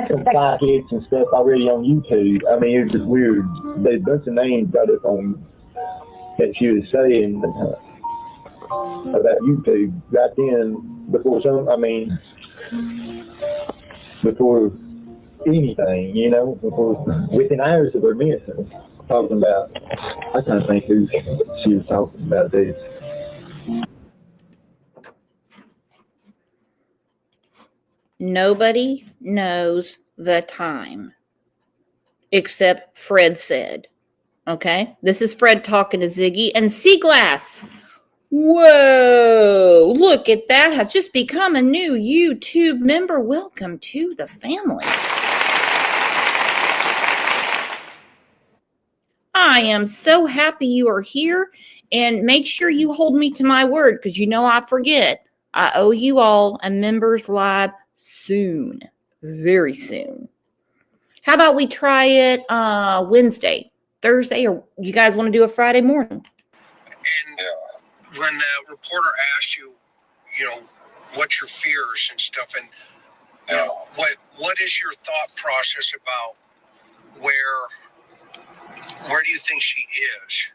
some side hits and stuff already on YouTube. I mean, it was just weird. There's a bunch of names got up on that she was saying about YouTube right then before anything, you know, within hours of her missing, talking about, I can't think who she was talking about this. Nobody knows the time except Fred said. Okay? This is Fred talking to Ziggy. And Seaglass, whoa, look at that. Has just become a new YouTube member. Welcome to the family. I am so happy you are here. And make sure you hold me to my word, because you know I forget. I owe you all a members live soon, very soon. How about we try it Wednesday, Thursday, or you guys want to do a Friday morning? And when the reporter asked you, you know, what's your fears and stuff, and you know, what is your thought process about where do you think she is?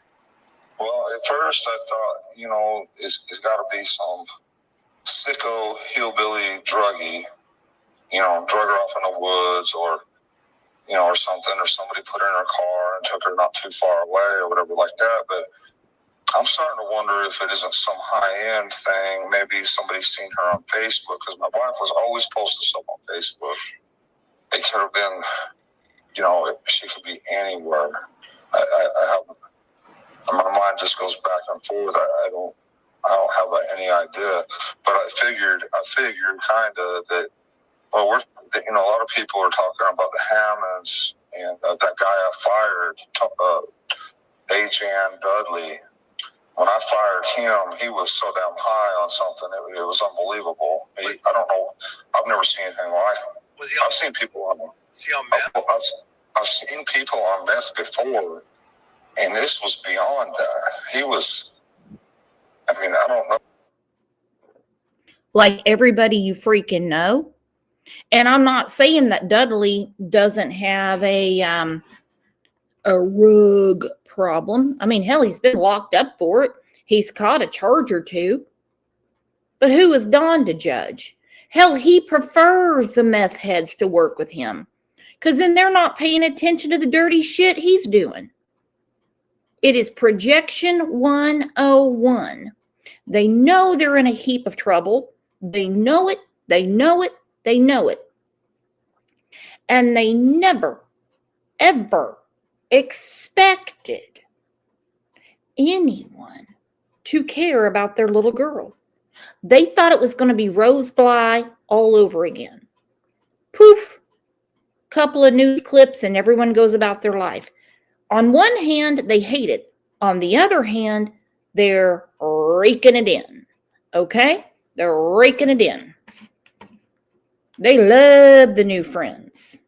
Well, at first I thought, it's got to be some sicko hillbilly druggie, drug her off in the woods or something, or somebody put her in her car and took her not too far away or whatever like that. But I'm starting to wonder if it isn't some high-end thing. Maybe somebody's seen her on Facebook, because my wife was always posting stuff on Facebook. It could have been, she could be anywhere. My mind just goes back and forth. I don't have any idea. But I figured kind of that. Well, a lot of people are talking about the Hammonds and that guy I fired, Ajan Dudley. When I fired him, he was so damn high on something. It was unbelievable. I don't know. I've never seen anything like it. I've seen people on meth? I've seen people on meth before, and this was beyond that. He was, I don't know. Like everybody you freaking know. And I'm not saying that Dudley doesn't have a rug problem. Hell, he's been locked up for it. He's caught a charge or two. But who is Don to judge? Hell, he prefers the meth heads to work with him, because then they're not paying attention to the dirty shit he's doing. It is projection 101. They know they're in a heap of trouble. They know it. They know it. They know it. And they never, ever expected anyone to care about their little girl. They thought it was going to be Rose Bly all over again. Poof. Couple of news clips and everyone goes about their life. On one hand, they hate it. On the other hand, they're raking it in. Okay? They're raking it in. They love the new friends.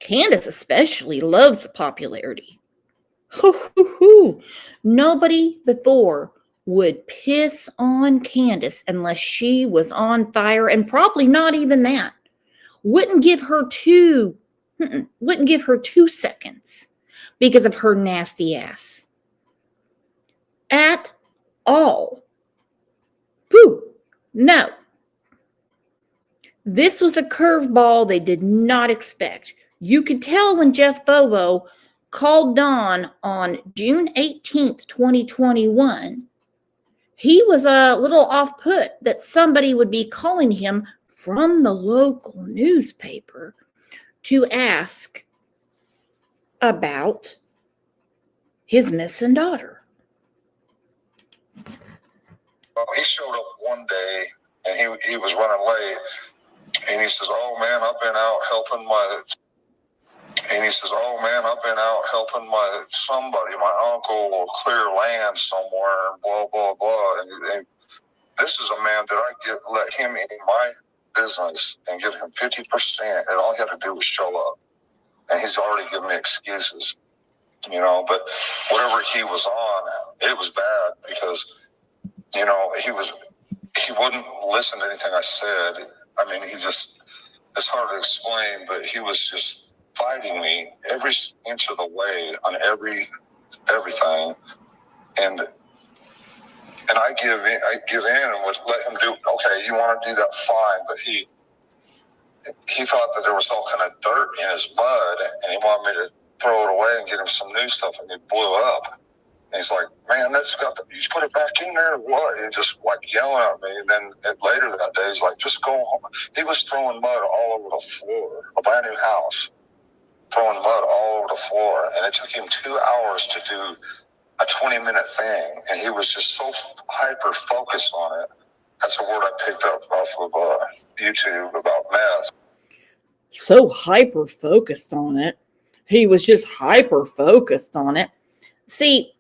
Candace especially loves the popularity. Nobody before would piss on Candace unless she was on fire, and probably not even that. Wouldn't give her 2 seconds because of her nasty ass. At all. Pooh. No. This was a curveball they did not expect. You could tell when Jeff Bobo called Don on June 18th, 2021, he was a little off-put that somebody would be calling him from the local newspaper to ask about his missing daughter. Well, he showed up one day, and he was running late. And he says, "Oh man, I've been out helping somebody, my uncle, clear land somewhere, and blah blah blah." And this is a man that I let him in my business and give him 50%, and all he had to do was show up. And he's already given me excuses, But whatever he was on, it was bad because, he wouldn't listen to anything I said. It's hard to explain, but he was just fighting me every inch of the way on everything. And I give in and would let him do, okay, you want to do that, fine. But he thought that there was all kind of dirt in his mud, and he wanted me to throw it away and get him some new stuff, and it blew up. And he's like, "Man, you put it back in there or what?" And just like yelling at me. And then later that day, he's like, "Just go home." He was throwing mud all over the floor, a brand new house, throwing mud all over the floor. And it took him 2 hours to do a 20-minute thing. And he was just so hyper-focused on it. That's a word I picked up off of YouTube about meth. So hyper-focused on it. He was just hyper-focused on it. See,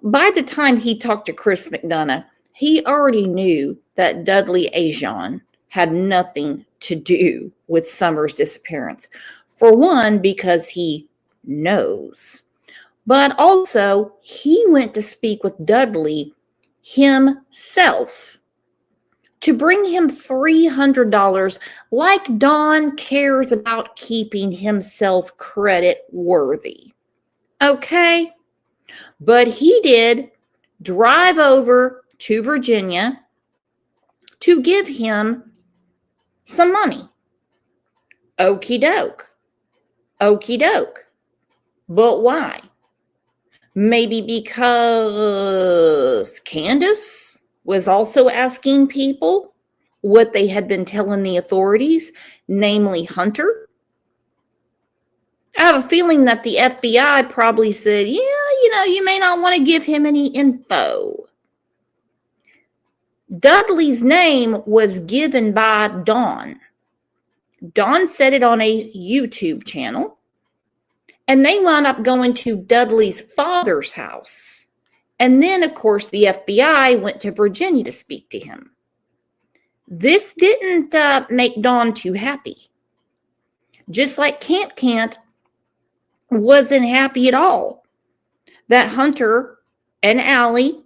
by the time he talked to Chris McDonough, he already knew that Dudley Ajan had nothing to do with Summer's disappearance. For one, because he knows. But also, he went to speak with Dudley himself to bring him $300, like Don cares about keeping himself credit worthy. Okay? But he did drive over to Virginia to give him some money. Okie doke. Okie doke. But why? Maybe because Candace was also asking people what they had been telling the authorities, namely Hunter. I have a feeling that the FBI probably said, yeah, you may not want to give him any info. Dudley's name was given by Dawn. Dawn said it on a YouTube channel, and they wound up going to Dudley's father's house. And then, of course, the FBI went to Virginia to speak to him. This didn't make Dawn too happy. Just like Cant wasn't happy at all that Hunter and Allie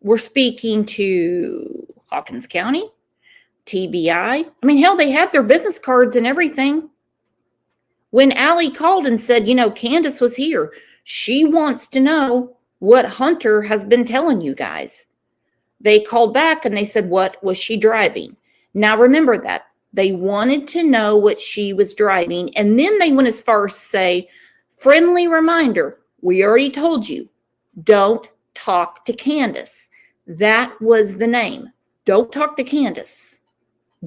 were speaking to Hawkins County, TBI. I mean, hell, they had their business cards and everything. When Allie called and said, Candace was here, she wants to know what Hunter has been telling you guys. They called back and they said, what was she driving? Now, remember that. They wanted to know what she was driving. And then they went as far as to say, friendly reminder, we already told you, don't talk to Candace. That was the name. Don't talk to Candace.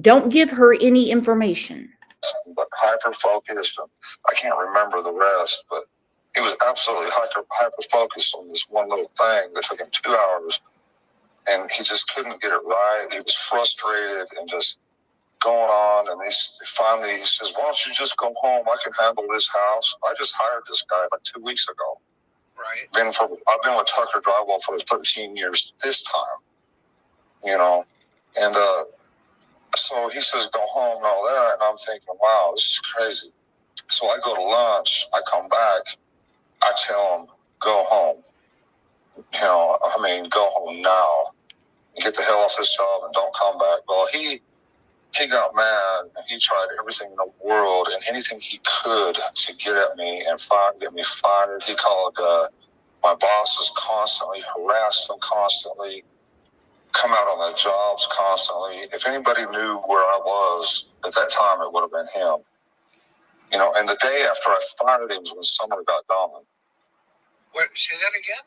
Don't give her any information. But hyper-focused, I can't remember the rest, but he was absolutely hyper-focused on this one little thing that took him 2 hours, and he just couldn't get it right. He was frustrated and just going on, and finally he says, why don't you just go home? I can handle this house. I just hired this guy like 2 weeks ago. Right. I've been with Tucker Drywall for 13 years this time, and so he says, go home and all that, and I'm thinking, wow, this is crazy. So I go to lunch, I come back, I tell him, go home. Go home now. Get the hell off this job and don't come back. Well, he got mad, and he tried everything in the world and anything he could to get at me and get me fired. He called my bosses constantly, harassed them constantly, come out on their jobs constantly. If anybody knew where I was at that time, it would have been him. And the day after I fired him was when Summer got gone. What? Say that again?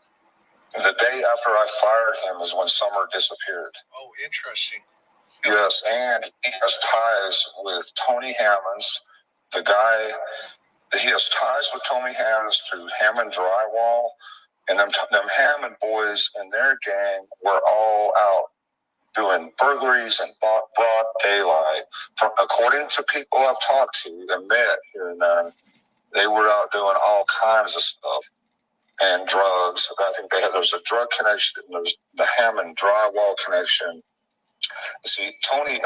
And the day after I fired him is when Summer disappeared. Oh, interesting. Yes, and he has ties with Tony Hammonds, the guy. He has ties with Tony Hammonds through Hammond Drywall, and them Hammond boys and their gang were all out doing burglaries in broad daylight. According to people I've talked to and met here and there, they were out doing all kinds of stuff and drugs. I think there's a drug connection. There's the Hammond Drywall connection. See, Tony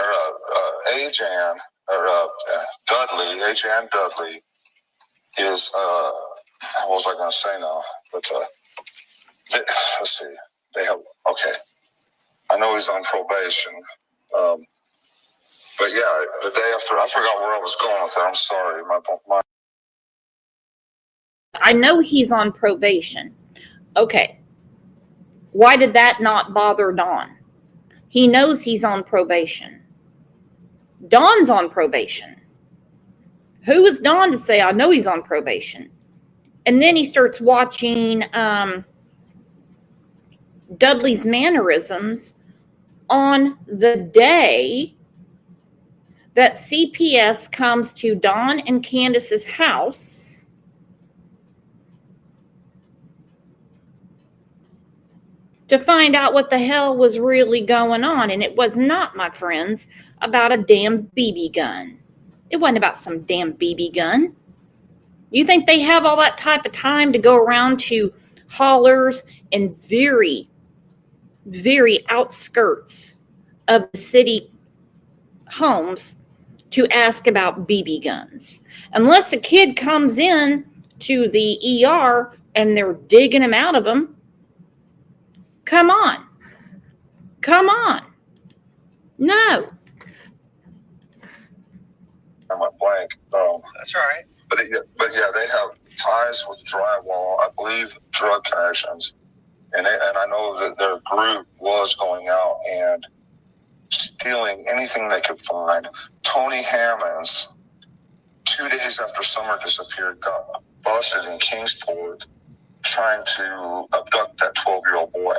Ajan Dudley is what was I going to say now? But let's see. They have I know he's on probation. But yeah, the day after, I forgot where I was going with that. I'm sorry. I know he's on probation. Okay. Why did that not bother Dawn? He knows he's on probation. Dawn's on probation. Who is Dawn to say, I know he's on probation? And then he starts watching Dudley's mannerisms on the day that CPS comes to Dawn and Candace's house to find out what the hell was really going on. And it was not, my friends, about a damn BB gun. It wasn't about some damn BB gun. You think they have all that type of time to go around to haulers and very, very outskirts of the city homes to ask about BB guns? Unless a kid comes in to the ER and they're digging them out of them. Come on. No. I went blank. That's all right. But yeah, they have ties with drywall. I believe drug connections, and I know that their group was going out and stealing anything they could find. Tony Hammonds, 2 days after Summer disappeared, got busted in Kingsport trying to abduct that 12-year-old boy.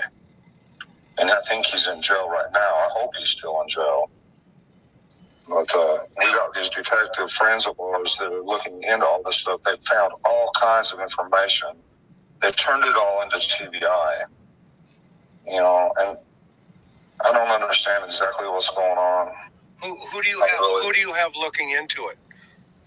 And I think he's in jail right now. I hope he's still in jail. But we got these detective friends of ours that are looking into all this stuff. They've found all kinds of information. They've turned it all into TBI. And I don't understand exactly what's going on. Who do you have? Who do you have looking into it?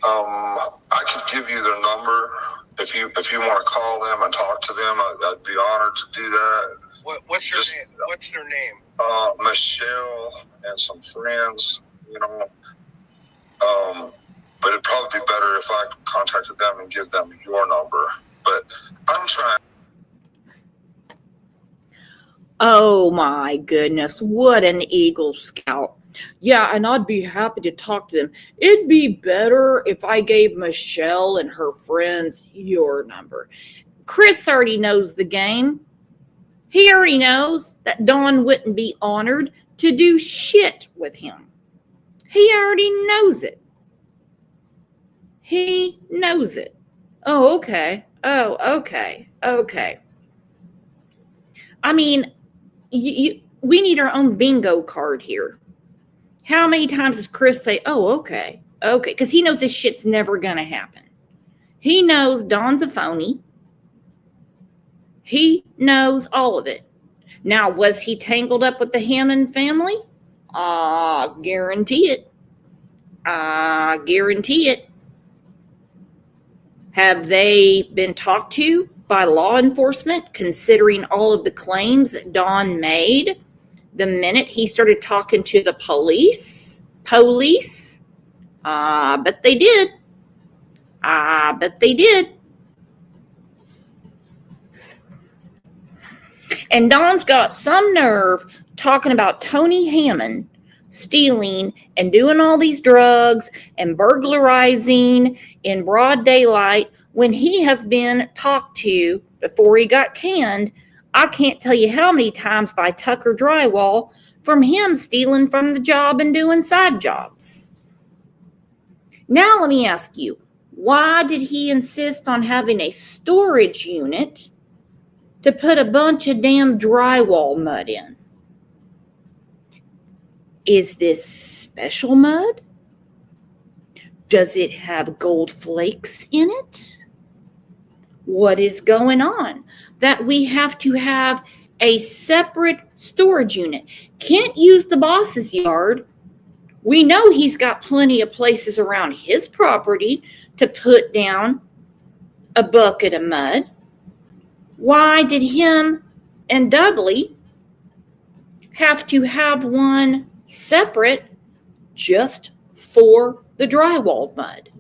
I could give you their number if you want to call them and talk to them. I'd be honored to do that. What's their name? What's their name? Michelle and some friends. But it'd probably be better if I contacted them and give them your number. But I'm trying. Oh my goodness, what an Eagle Scout. Yeah, and I'd be happy to talk to them. It'd be better if I gave Michelle and her friends your number. Chris already knows the game. He already knows that Don wouldn't be honored to do shit with him. He already knows it. He knows it. Oh, okay. Oh, okay. Okay. I mean, we need our own bingo card here. How many times does Chris say, oh, okay, okay? Because he knows this shit's never going to happen. He knows Don's a phony. He knows all of it. Now, was he tangled up with the Hammond family? Guarantee it. Guarantee it. Have they been talked to by law enforcement, considering all of the claims that Don made the minute he started talking to the police? But they did. But they did. And Don's got some nerve talking about Tony Hammond stealing and doing all these drugs and burglarizing in broad daylight when he has been talked to before he got canned. I can't tell you how many times by Tucker Drywall from him stealing from the job and doing side jobs. Now let me ask you, why did he insist on having a storage unit to put a bunch of damn drywall mud in? Is this special mud? Does it have gold flakes in it? What is going on that we have to have a separate storage unit? Can't use the boss's yard. We know he's got plenty of places around his property to put down a bucket of mud. Why did him and Dudley have to have one separate just for the drywall mud?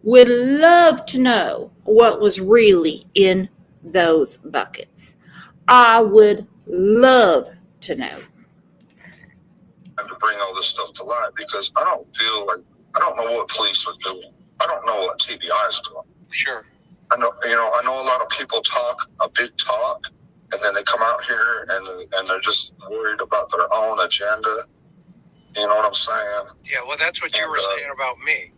Would love to know what was really in those buckets. I would love to know. To bring all this stuff to light, because I don't know what police are doing. I don't know what TBI is doing. Sure. I know a lot of people talk a big talk, and then they come out here and they're just worried about their own agenda. You know what I'm saying? Yeah, well, that's what you were saying about me.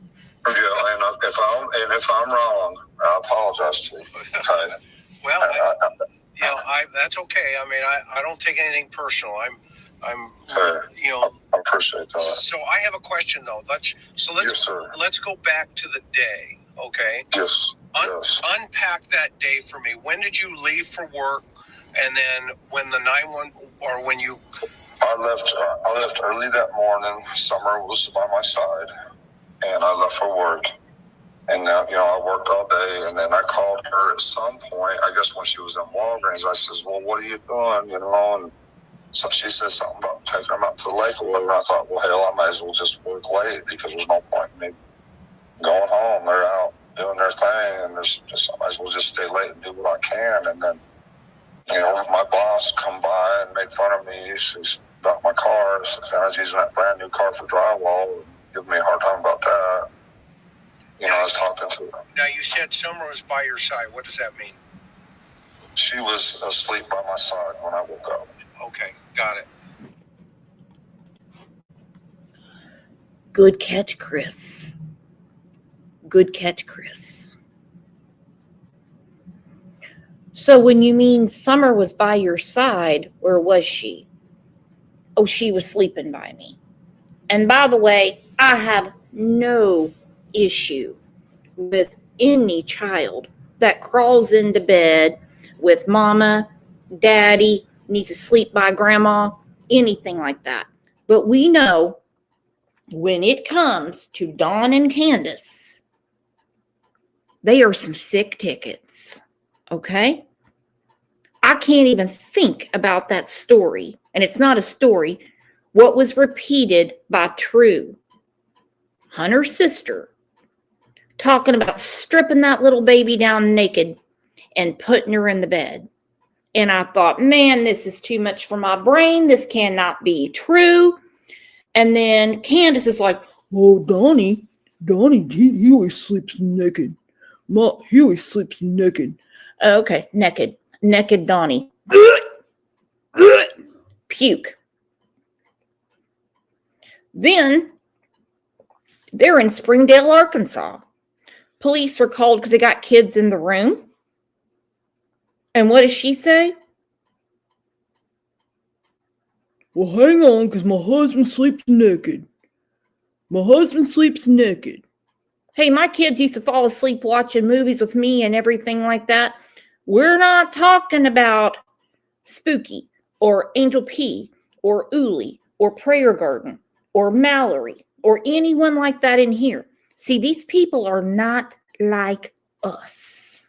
Yeah, and if I'm wrong, I apologize to you. Okay. Well, that's okay. I mean, I don't take anything personal. I'm I appreciate that. So I have a question though. Let's go back to the day, okay? Yes. Unpack that day for me. When did you leave for work? And then when the 911 or when you I left early that morning. Summer was by my side, and I left for work. And I worked all day, and then I called her at some point. I guess when she was in Walgreens, I says, "Well, what are you doing?" And so she said something about taking them out to the lake or whatever. I thought, well, hell, I might as well just work late because there's no point in me going home. They're out doing their thing, and I might as well just stay late and do what I can. And then, my boss come by and make fun of me. She's about my car. So I was using that brand new car for drywall, giving me a hard time about that. You know, I was talking to her. Now, you said Summer was by your side. What does that mean? She was asleep by my side when I woke up. Okay, got it. Good catch, Chris. Good catch, Chris. So when you mean Summer was by your side, where was she? Oh, she was sleeping by me. And by the way, I have no issue with any child that crawls into bed with mama, daddy, needs to sleep by grandma, anything like that. But we know when it comes to Dawn and Candace, they are some sick tickets, okay? I can't even think about that story, and it's not a story, what was repeated by True, Hunter's sister, talking about stripping that little baby down naked and putting her in the bed. And I thought, man, this is too much for my brain. This cannot be true. And then Candace is like, well, Donnie, he always sleeps naked. He always sleeps naked. Okay, naked Donnie. Puke. Then they're in Springdale, Arkansas. Police are called because they got kids in the room. And what does she say? Well, hang on, because my husband sleeps naked. My husband sleeps naked. Hey, my kids used to fall asleep watching movies with me and everything like that. We're not talking about Spooky or Angel P or Uli or Prayer Garden or Mallory or anyone like that in here. See, these people are not like us.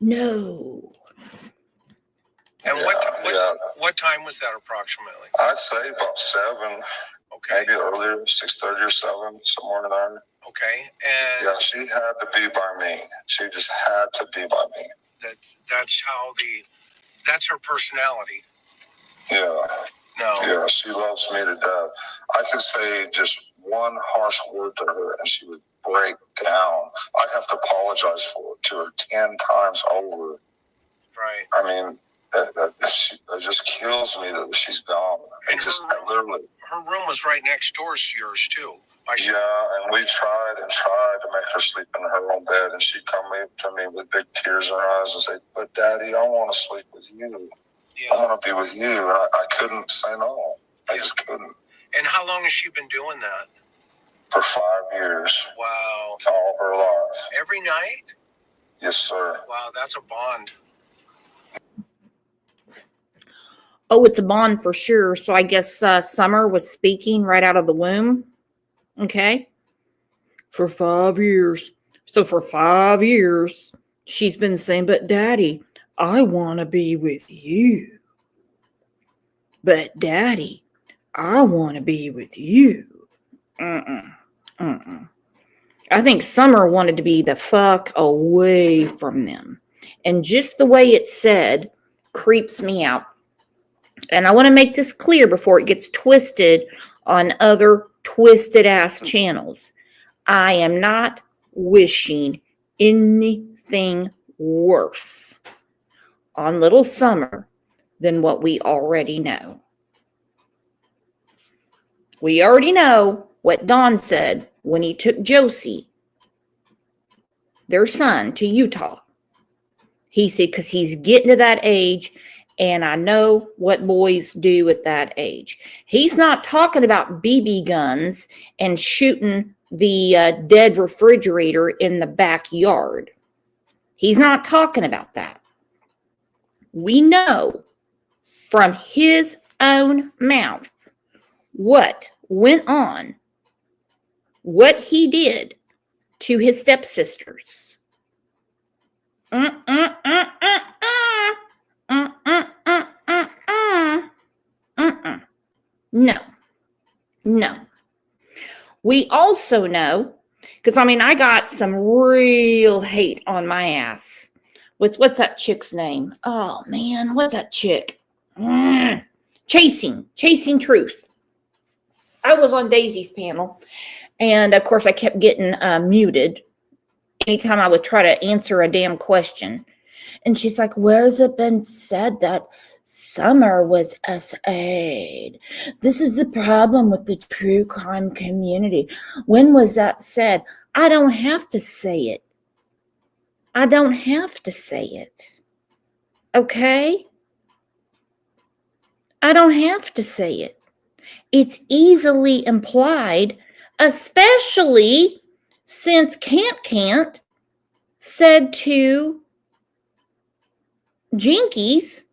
No. And what time was that approximately? I'd say about 7. Okay. Maybe earlier, 6:30 or 7, somewhere in there. Okay. And yeah, she had to be by me. She just had to be by me. That's her personality. Yeah. No. Yeah, she loves me to death. I could say just one harsh word to her and she would break down. I'd have to apologize to her 10 times over. Right. I mean, it just kills me that she's gone. And her room was right next door to yours, too. Yeah, and we tried to make her sleep in her own bed, and she'd come to me with big tears in her eyes and say, but Daddy, I want to sleep with you. Yeah. I want to be with you. And I couldn't say no. I just couldn't. And how long has she been doing that? For 5 years. Wow. All her life. Every night? Yes, sir. Wow, that's a bond. Oh, it's a bond for sure. So I guess Summer was speaking right out of the womb. Okay. For 5 years. So for 5 years, she's been saying, but Daddy, I want to be with you. But Daddy, I want to be with you. I think Summer wanted to be the fuck away from them. And just the way it said creeps me out. And I want to make this clear before it gets twisted on other twisted ass channels. I am not wishing anything worse on little Summer than what we already know. We already know what Don said when he took Josie, their son, to Utah. He said, because he's getting to that age, and I know what boys do at that age. He's not talking about BB guns and shooting the dead refrigerator in the backyard. He's not talking about that. We know from his own mouth what went on, what he did to his stepsisters. No. We also know, because I got some real hate on my ass with what's that chick's name? Oh man, what's that chick? Chasing Truth. I was on Daisy's panel, and of course I kept getting muted anytime I would try to answer a damn question. And she's like, where's it been said that Summer was SA'd? This is the problem with the true crime community. When was that said? I don't have to say it. I don't have to say it. Okay? I don't have to say it. It's easily implied, especially since Can't said to Jinkies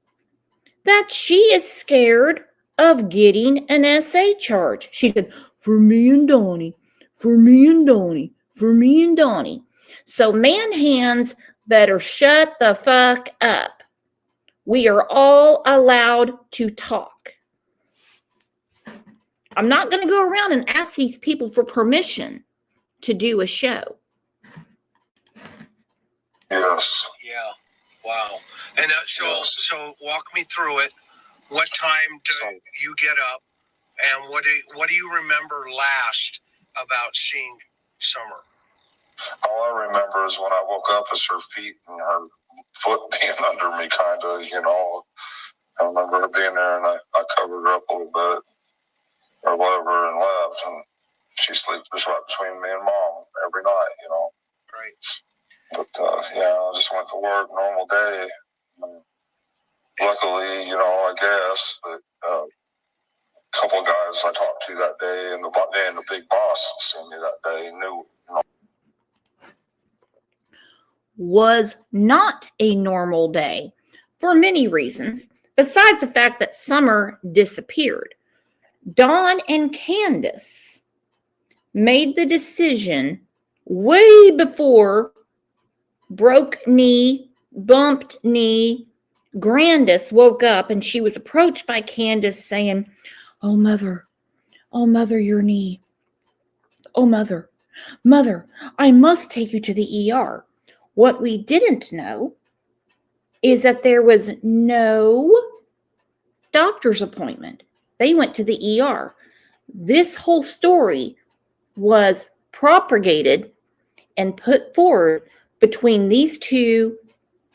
that she is scared of getting an SA charge. She said, for me and Donnie, for me and Donnie, for me and Donnie. So man hands better shut the fuck up. We are all allowed to talk. I'm not going to go around and ask these people for permission to do a show. Yes. Yeah. Wow. And so walk me through it. What time do you get up, and what do you remember last about seeing Summer? All I remember is when I woke up is her feet and her foot being under me, kind of, you know. I remember her being there, and I covered her up a little bit or whatever and left, and she sleeps just right between me and Mom every night, you know. Right. But, yeah, I just went to work, normal day. Luckily, you know, I guess that a couple of guys I talked to that day and the big boss seen me that day knew, you know. Was not a normal day for many reasons, besides the fact that Summer disappeared. Dawn and Candace made the decision way before broke knee, bumped knee Grandis woke up, and she was approached by Candace saying, oh, mother, your knee. Oh, mother, I must take you to the ER. What we didn't know is that there was no doctor's appointment. They went to the ER. This whole story was propagated and put forward between these two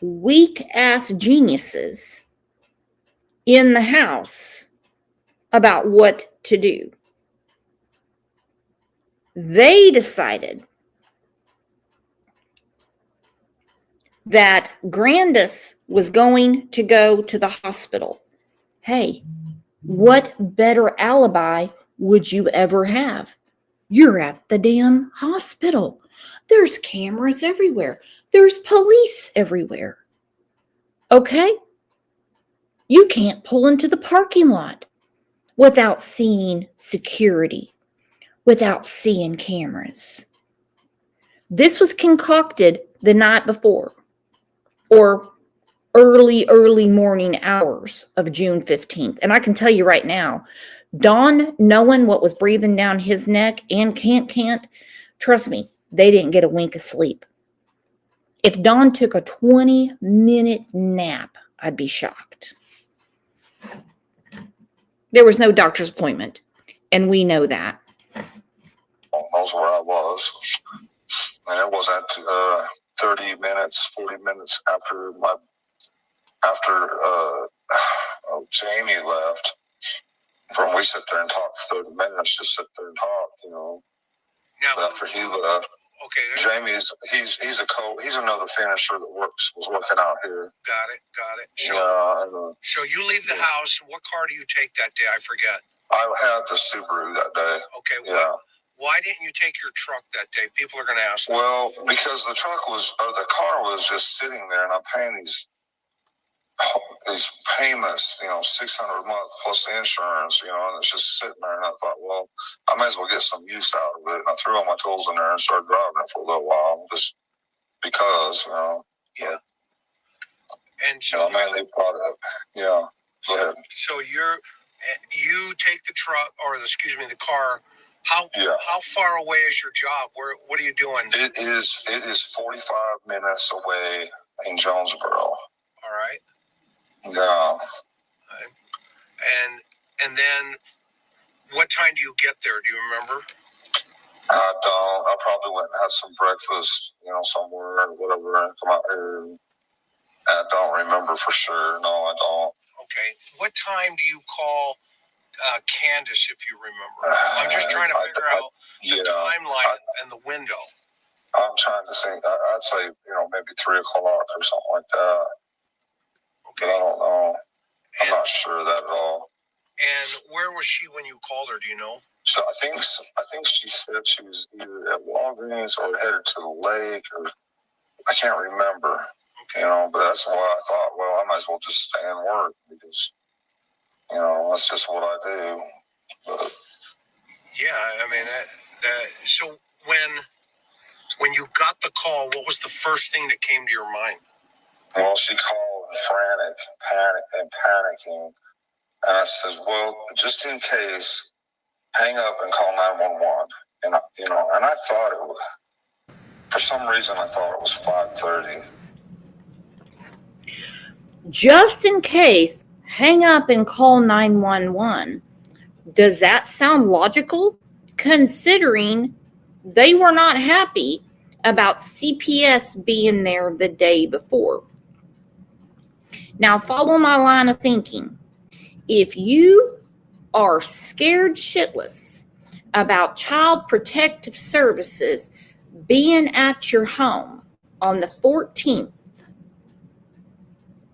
weak-ass geniuses in the house about what to do. They decided that Grandis was going to go to the hospital. Hey, what better alibi would you ever have? You're at the damn hospital. There's cameras everywhere. There's police everywhere. Okay? You can't pull into the parking lot without seeing security, without seeing cameras. This was concocted the night before, or early morning hours of June 15th. And I can tell you right now, Don, knowing what was breathing down his neck, and Can't, trust me, they didn't get a wink of sleep. If Don took a 20-minute nap, I'd be shocked. There was no doctor's appointment, and we know that. Knows where I was. And it wasn't 30 minutes, 40 minutes after Jamie left. From we sit there and talk for 30 minutes, just sit there and talk, you know. Now, after he left, okay, Jamie's he's another finisher that was working out here. Got it. So, yeah, so you leave the house. What car do you take that day? I forget. I had the Subaru that day. Okay, yeah. Why didn't you take your truck that day? People are going to ask that. Well, because the car was just sitting there, and I'm paying these payments, you know, $600 a month plus the insurance, you know, and it's just sitting there. And I thought, well, I may as well get some use out of it. And I threw all my tools in there and started driving it for a little while, just because, you know. Yeah. And so I mainly bought it. Yeah. Go ahead. So you take the truck, or the car. How far away is your job? What are you doing? It is 45 minutes away in Jonesboro. All right. Yeah. And And then what time do you get there? Do you remember? I don't. I probably went and had some breakfast, somewhere or whatever, and come out here. I don't remember for sure. No, I don't. Okay. What time do you call Candace, if you remember? I'm just trying to figure out the timeline and the window. I'm trying to think. I'd say, maybe 3 o'clock or something like that. Okay. But I don't know. I'm not sure of that at all. And where was she when you called her? Do you know? So I think she said she was either at Walgreens or headed to the lake, or I can't remember. Okay. But that's why I thought, well, I might as well just stay and work because, that's just what I do. But, yeah, I mean, so when you got the call, what was the first thing that came to your mind? well, she called frantic, panicking, and I said, well, just in case, hang up and call 911. And I thought it was, for some reason, I thought it was 5:30. Just in case, hang up and call 911. Does that sound logical, considering they were not happy about CPS being there the day before? Now, follow my line of thinking. If you are scared shitless about Child Protective Services being at your home on the 14th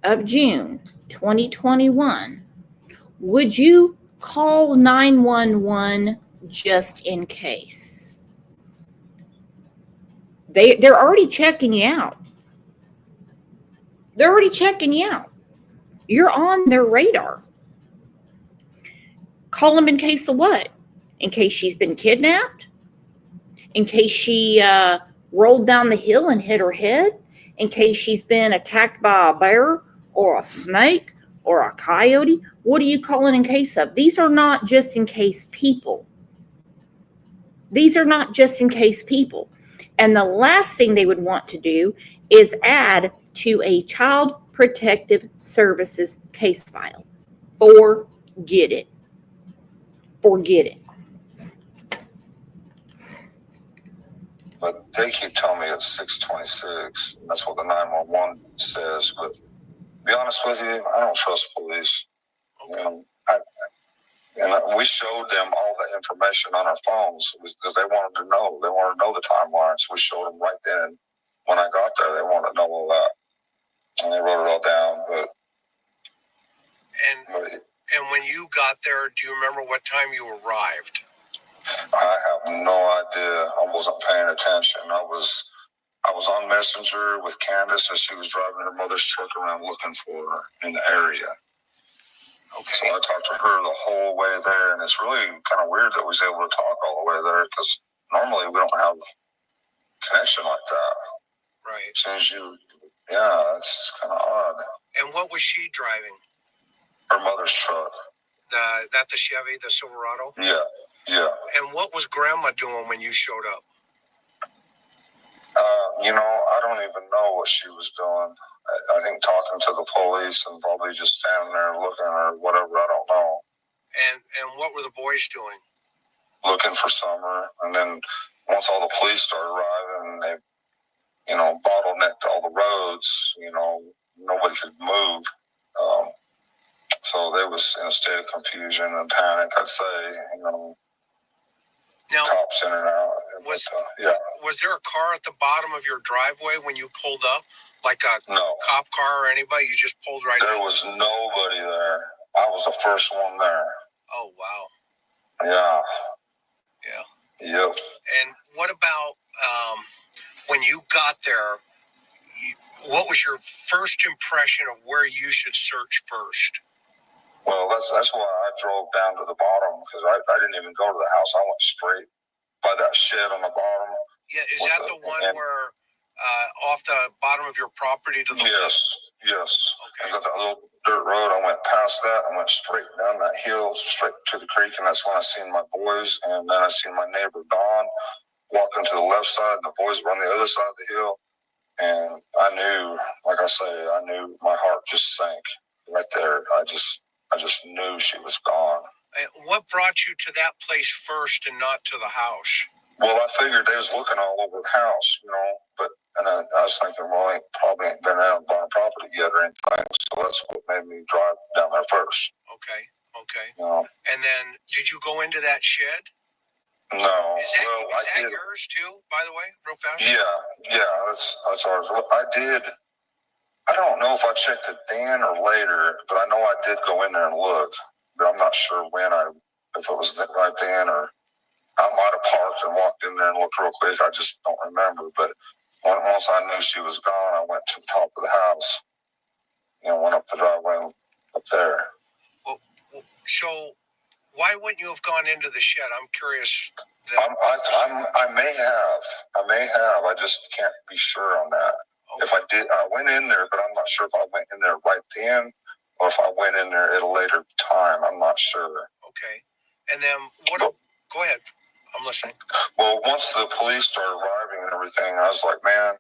of June, 2021, would you call 911 just in case? They're already checking you out. They're already checking you out. You're on their radar. Call them in case of what? In case she's been kidnapped? In case she rolled down the hill and hit her head? In case she's been attacked by a bear or a snake or a coyote? What are you calling in case of? These are not just in case people. These are not just in case people. And the last thing they would want to do is add to a Child Protective Services case file. Forget it. Forget it. But they keep telling me it's 6:26. That's what the 911 says. But to be honest with you, I don't trust police. Okay. And we showed them all the information on our phones because they wanted to know. They wanted to know the timeline. So we showed them right then. When I got there, they wanted to know all that. And they wrote it all down. But And when you got there, do you remember what time you arrived? I have no idea. I wasn't paying attention. I was on Messenger with Candace as she was driving her mother's truck around looking for her in the area. Okay. So I talked to her the whole way there, and it's really kind of weird that we was able to talk all the way there because normally we don't have connection like that. Right. As soon as it's kind of odd. And what was she driving? Her mother's truck. The Chevy, the Silverado? Yeah. And what was Grandma doing when you showed up? I don't even know what she was doing. I think talking to the police and probably just standing there looking or whatever. I don't know. And what were the boys doing? Looking for Summer. And then once all the police started arriving, they, bottlenecked all the roads. Nobody could move. So they was in a state of confusion and panic, I'd say. Now, cops in and out. Was there a car at the bottom of your driveway when you pulled up? Like a No. cop car or anybody? You just pulled right There in? was nobody there. I was the first one there. Oh, wow. Yeah. Yep. And what about when you got there, what was your first impression of where you should search first? Well, that's why I drove down to the bottom because I didn't even go to the house. I went straight by that shed on the bottom. Yeah, is that the one where off the bottom of your property to the Yes. Okay. I got that little dirt road. I went past that. I went straight down that hill, straight to the creek, and that's when I seen my boys. And then I seen my neighbor Don walking to the left side, and the boys were on the other side of the hill. And I knew, like I say, my heart just sank right there. I just knew she was gone. What brought you to that place first and not to the house? Well, I figured they was looking all over the house, but I was thinking, well, I probably ain't been out buying property yet or anything, so that's what made me drive down there first. Okay. No. And then, did you go into that shed? No. Is that yours too, by the way, real fast? Yeah, that's ours. I did. I don't know if I checked it then or later, but I know I did go in there and look, but I'm not sure if it was right then or I might have parked and walked in there and looked real quick. I just don't remember. But once I knew she was gone, I went to the top of the house. Went up the driveway up there. Well, so why wouldn't you have gone into the shed? I'm curious. I may have. I just can't be sure on that. Okay. If I did, I went in there, but I'm not sure if I went in there right then or if I went in there at a later time. I'm not sure. Okay. And then go ahead. I'm listening. Well, once the police started arriving and everything, I was like, man,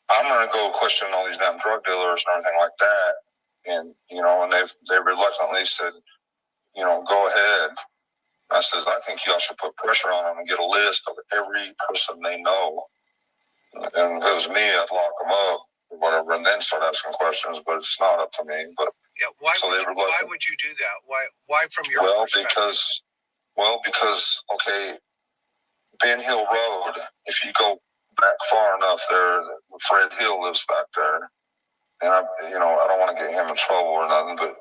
I'm going to go question all these damn drug dealers and everything like that. And, and they reluctantly said, go ahead. I says, I think y'all should put pressure on them and get a list of every person they know. And if it was me, I'd lock them up or whatever and then start asking questions, but it's not up to me. But yeah, why would you do that? Why from your perspective? Because, okay, Ben Hill Road, if you go back far enough there, Fred Hill lives back there. And, I don't want to get him in trouble or nothing, but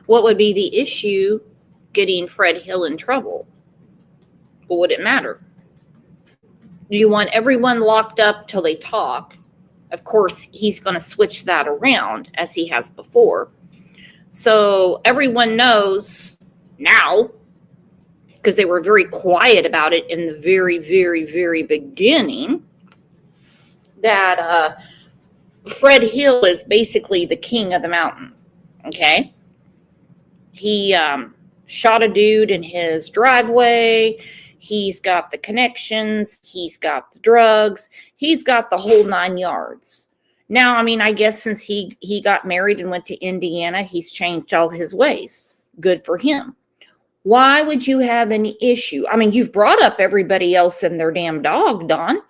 What would be the issue getting Fred Hill in trouble? What would it matter? You want everyone locked up till they talk. Of course, he's going to switch that around as he has before. So everyone knows now, because they were very quiet about it in the very, very, very beginning, that Fred Hill is basically the king of the mountain. Okay? He shot a dude in his driveway. He's got the connections. He's got the drugs. He's got the whole 9 yards. Now, I guess since he got married and went to Indiana, he's changed all his ways. Good for him. Why would you have any issue? You've brought up everybody else and their damn dog, Don.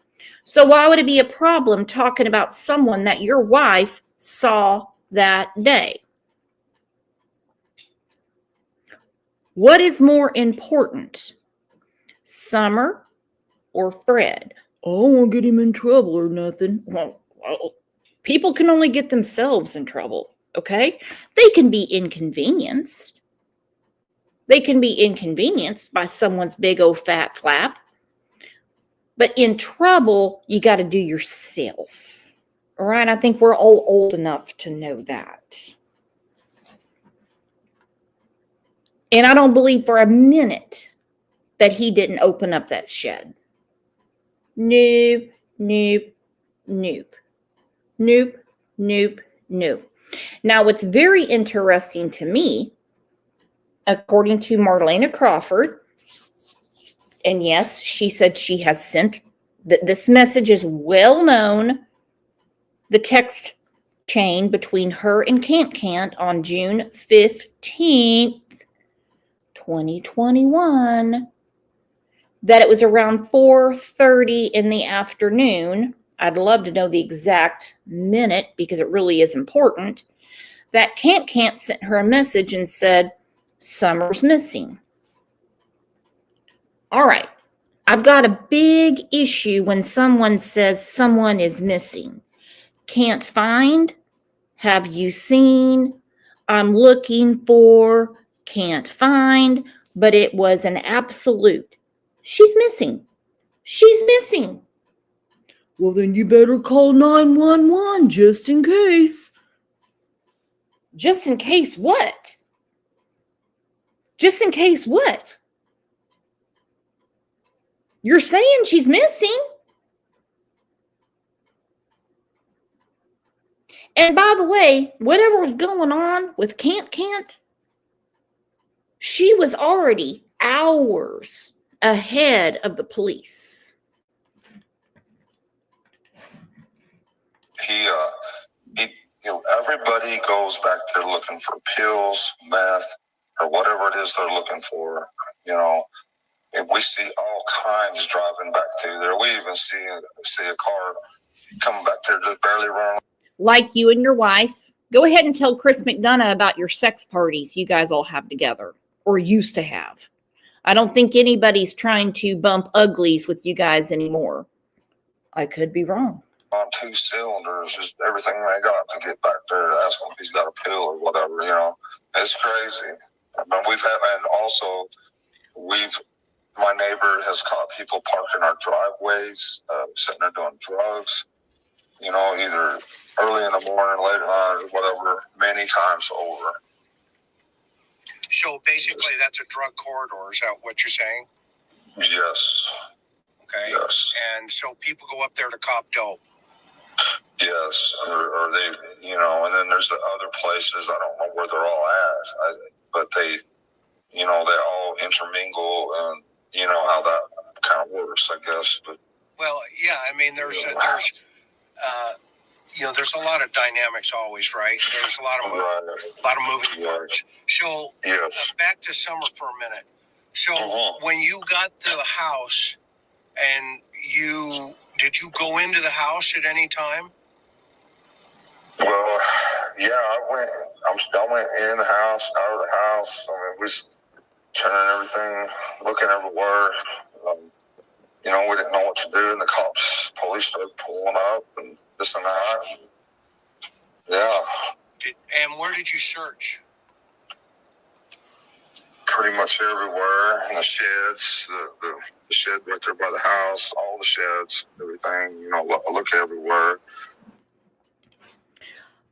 So why would it be a problem talking about someone that your wife saw that day? What is more important, Summer or Fred? Oh, I won't get him in trouble or nothing. Well, people can only get themselves in trouble, okay? They can be inconvenienced. They can be inconvenienced by someone's big old fat flap. But in trouble, you got to do yourself. All right? I think we're all old enough to know that. And I don't believe for a minute that he didn't open up that shed. Nope, nope, nope. Nope, nope, nope. Now, what's very interesting to me, according to Marlena Crawford, and yes, she said she has sent, this message is well known, the text chain between her and Cant on June 15th, 2021, that it was around 4:30 in the afternoon. I'd love to know the exact minute because it really is important. That Cant sent her a message and said, Summer's missing. All right. I've got a big issue when someone says someone is missing. Can't find. Have you seen? I'm looking for. Can't find. But it was an absolute. She's missing. She's missing. Well, then you better call 911 just in case. Just in case what? Just in case what? You're saying she's missing? And by the way, whatever was going on with Cant, she was already hours ahead of the police. everybody goes back there looking for pills, meth, or whatever it is they're looking for. And we see all kinds driving back through there. We even see a car coming back there just barely running. Like you and your wife. Go ahead and tell Chris McDonough about your sex parties you guys all have together, or used to have. I don't think anybody's trying to bump uglies with you guys anymore. I could be wrong. On 2 cylinders, just everything they got to get back there to ask him if he's got a pill or whatever, It's crazy. But my neighbor has caught people parked in our driveways, sitting there doing drugs, either early in the morning, late at night, or whatever, many times over. So basically, that's a drug corridor. Is that what you're saying? Yes. Okay. Yes. And so people go up there to cop dope. Yes, or they, and then there's the other places. I don't know where they're all at, but they, they all intermingle, and how that kind of works, I guess. But well, yeah, I mean, there's a lot of dynamics always, right? There's a lot of moving parts. So yes. Back to Summer for a minute. So when you got to the house, and did you go into the house at any time? Well, yeah, I went in the house, out of the house. I mean, we was turning everything, looking everywhere. We didn't know what to do, and the police started pulling up, and this and that. Yeah. And where did you search? Pretty much everywhere. In the sheds, the shed right there by the house, all the sheds, everything. I look everywhere.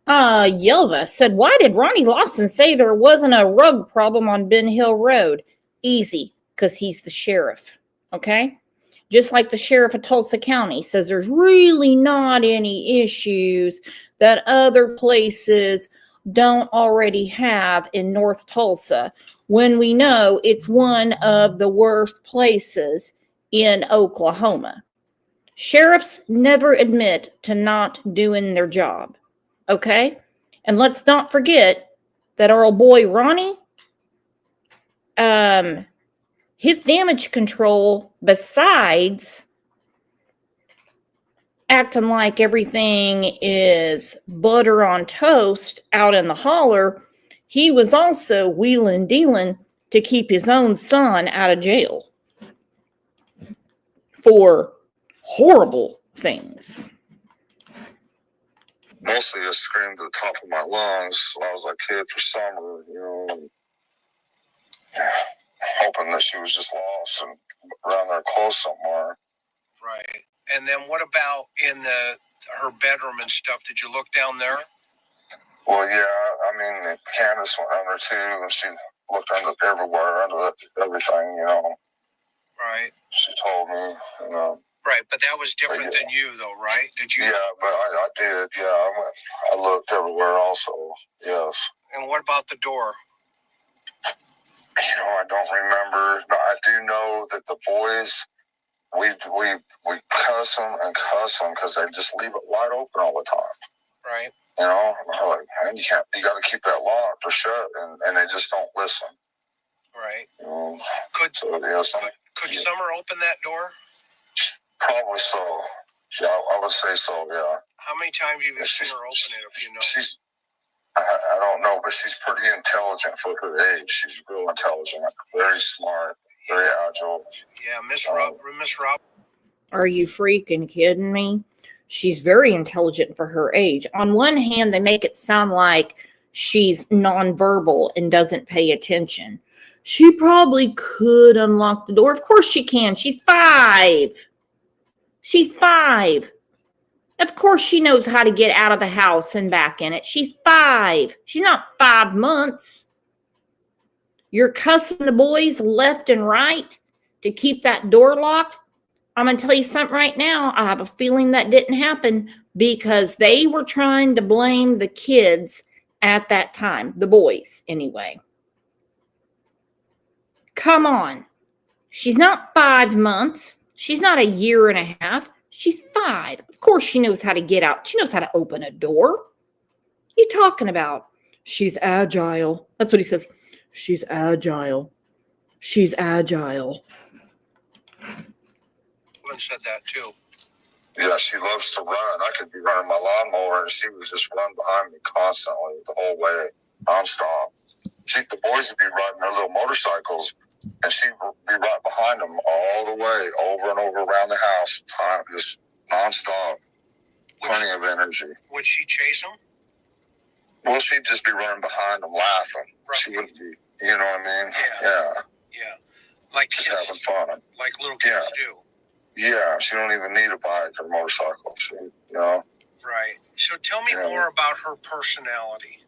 Yelva said, why did Ronnie Lawson say there wasn't a rug problem on Ben Hill Road? Easy, because he's the sheriff. Okay? Just like the sheriff of Tulsa County says there's really not any issues that other places don't already have in North Tulsa, when we know it's one of the worst places in Oklahoma. Sheriffs never admit to not doing their job. Okay? And let's not forget that our old boy Ronnie, his damage control, besides acting like everything is butter on toast out in the holler, he was also wheeling dealing to keep his own son out of jail for horrible things. Mostly I screamed at the top of my lungs when I was a kid for Summer, hoping that she was just lost and around there close somewhere. Right. And then what about in her bedroom and stuff? Did you look down there? Well, yeah. I mean, Candace went under too, and she looked under everywhere, under everything, Right. She told me, Right, but that was different than you, though, right? Did you? Yeah, but I did. Yeah, I looked everywhere also. Yes. And what about the door? I don't remember. No, I do know that the boys, we cuss them because they just leave it wide open all the time. Right. I'm like, man, you got to keep that locked or shut, and they just don't listen. Right. Could Summer open that door? Probably so. Yeah, I would say so. Yeah. How many times have you seen her open it? If you know. I don't know, but she's pretty intelligent for her age. She's real intelligent, very smart, very agile. Yeah, Miss Rob. Are you freaking kidding me? She's very intelligent for her age. On one hand, they make it sound like she's nonverbal and doesn't pay attention. She probably could unlock the door. Of course she can. She's 5. She's 5. Of course she knows how to get out of the house and back in it. She's 5. She's not 5 months. You're cussing the boys left and right to keep that door locked. I'm going to tell you something right now. I have a feeling that didn't happen because they were trying to blame the kids at that time. The boys, anyway. Come on. She's not 5 months. She's not a year and a half. She's alive. Of course she knows how to get out. She knows how to open a door. What are you talking about? She's agile. That's what he says. She's agile. She's agile. Woman said that too. Yeah, she loves to run. I could be running my lawnmower and she would just run behind me constantly the whole way, nonstop. The boys would be riding their little motorcycles and she'd be right behind them all the way, over and over around the house, just nonstop. Plenty of energy. Would she chase them? Well, she'd just be running behind them laughing. Right. She wouldn't be, you know what I mean? Yeah. Like just kids, having fun. like little kids do. Yeah, she don't even need a bike or motorcycle. She, Right. So tell me more about her personality.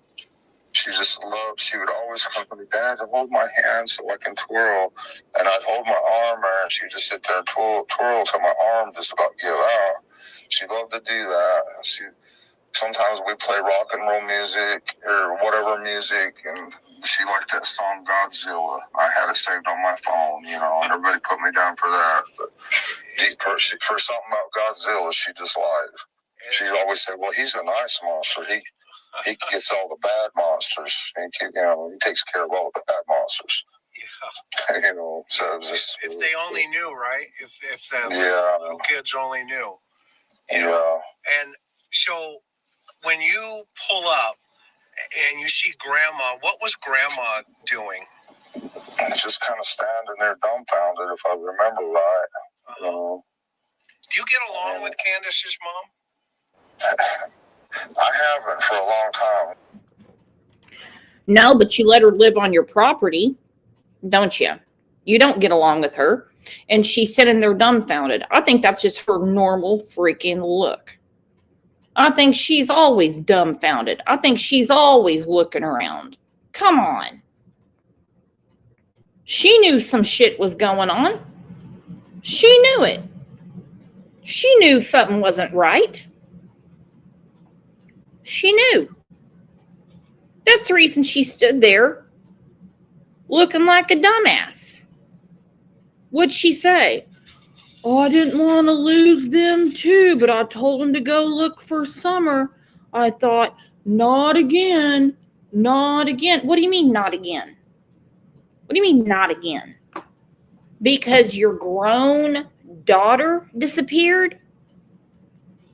She just loved, she would always come to me, Dad, hold my hand so I can twirl. And I'd hold my arm there and she'd just sit there and twirl till my arm just about give out. She loved to do that. Sometimes we play rock and roll music or whatever music, and she liked that song Godzilla. I had it saved on my phone, and everybody put me down for that. But for something about Godzilla, she just liked. She always said, well, he's a nice monster. He gets all the bad monsters. He takes care of all the bad monsters. Yeah. So it was just... If they only knew, right? If the little kids only knew. Yeah. And so when you pull up and you see Grandma, what was Grandma doing? Just kind of standing there dumbfounded, if I remember right. Do you get along with Candace's mom? I haven't for a long time. No, but you let her live on your property, don't you? You don't get along with her. And she's sitting there dumbfounded. I think that's just her normal freaking look. I think she's always dumbfounded. I think she's always looking around. Come on. She knew some shit was going on. She knew it. She knew something wasn't right. She knew. That's the reason she stood there looking like a dumbass. What'd she say? Oh, I didn't want to lose them too, but I told them to go look for Summer. I thought, not again, not again. What do you mean, not again? What do you mean, not again? Because your grown daughter disappeared?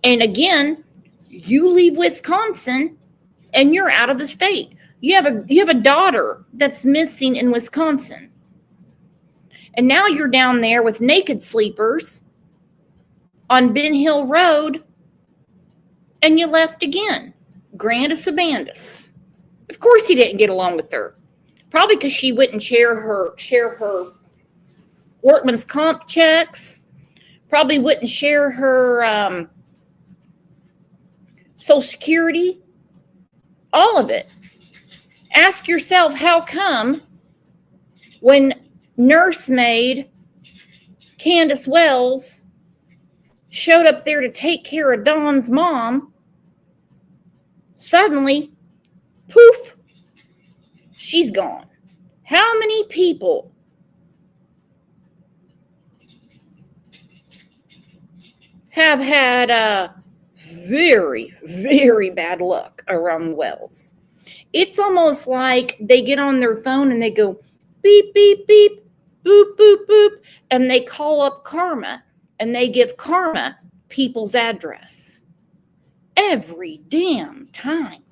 And again, you leave Wisconsin and you're out of the state. You have a daughter that's missing in Wisconsin. And now you're down there with naked sleepers on Ben Hill Road, and you left again. Grandis Abandis. Of course he didn't get along with her. Probably because she wouldn't share her workman's comp checks. Probably wouldn't share her Social Security. All of it. Ask yourself, how come when nursemaid Candace Wells showed up there to take care of Dawn's mom, suddenly, poof, she's gone. How many people have had very, very bad luck around Wells? It's almost like they get on their phone and they go beep, beep, beep, boop, boop, boop, and they call up Karma and they give Karma people's address every damn time.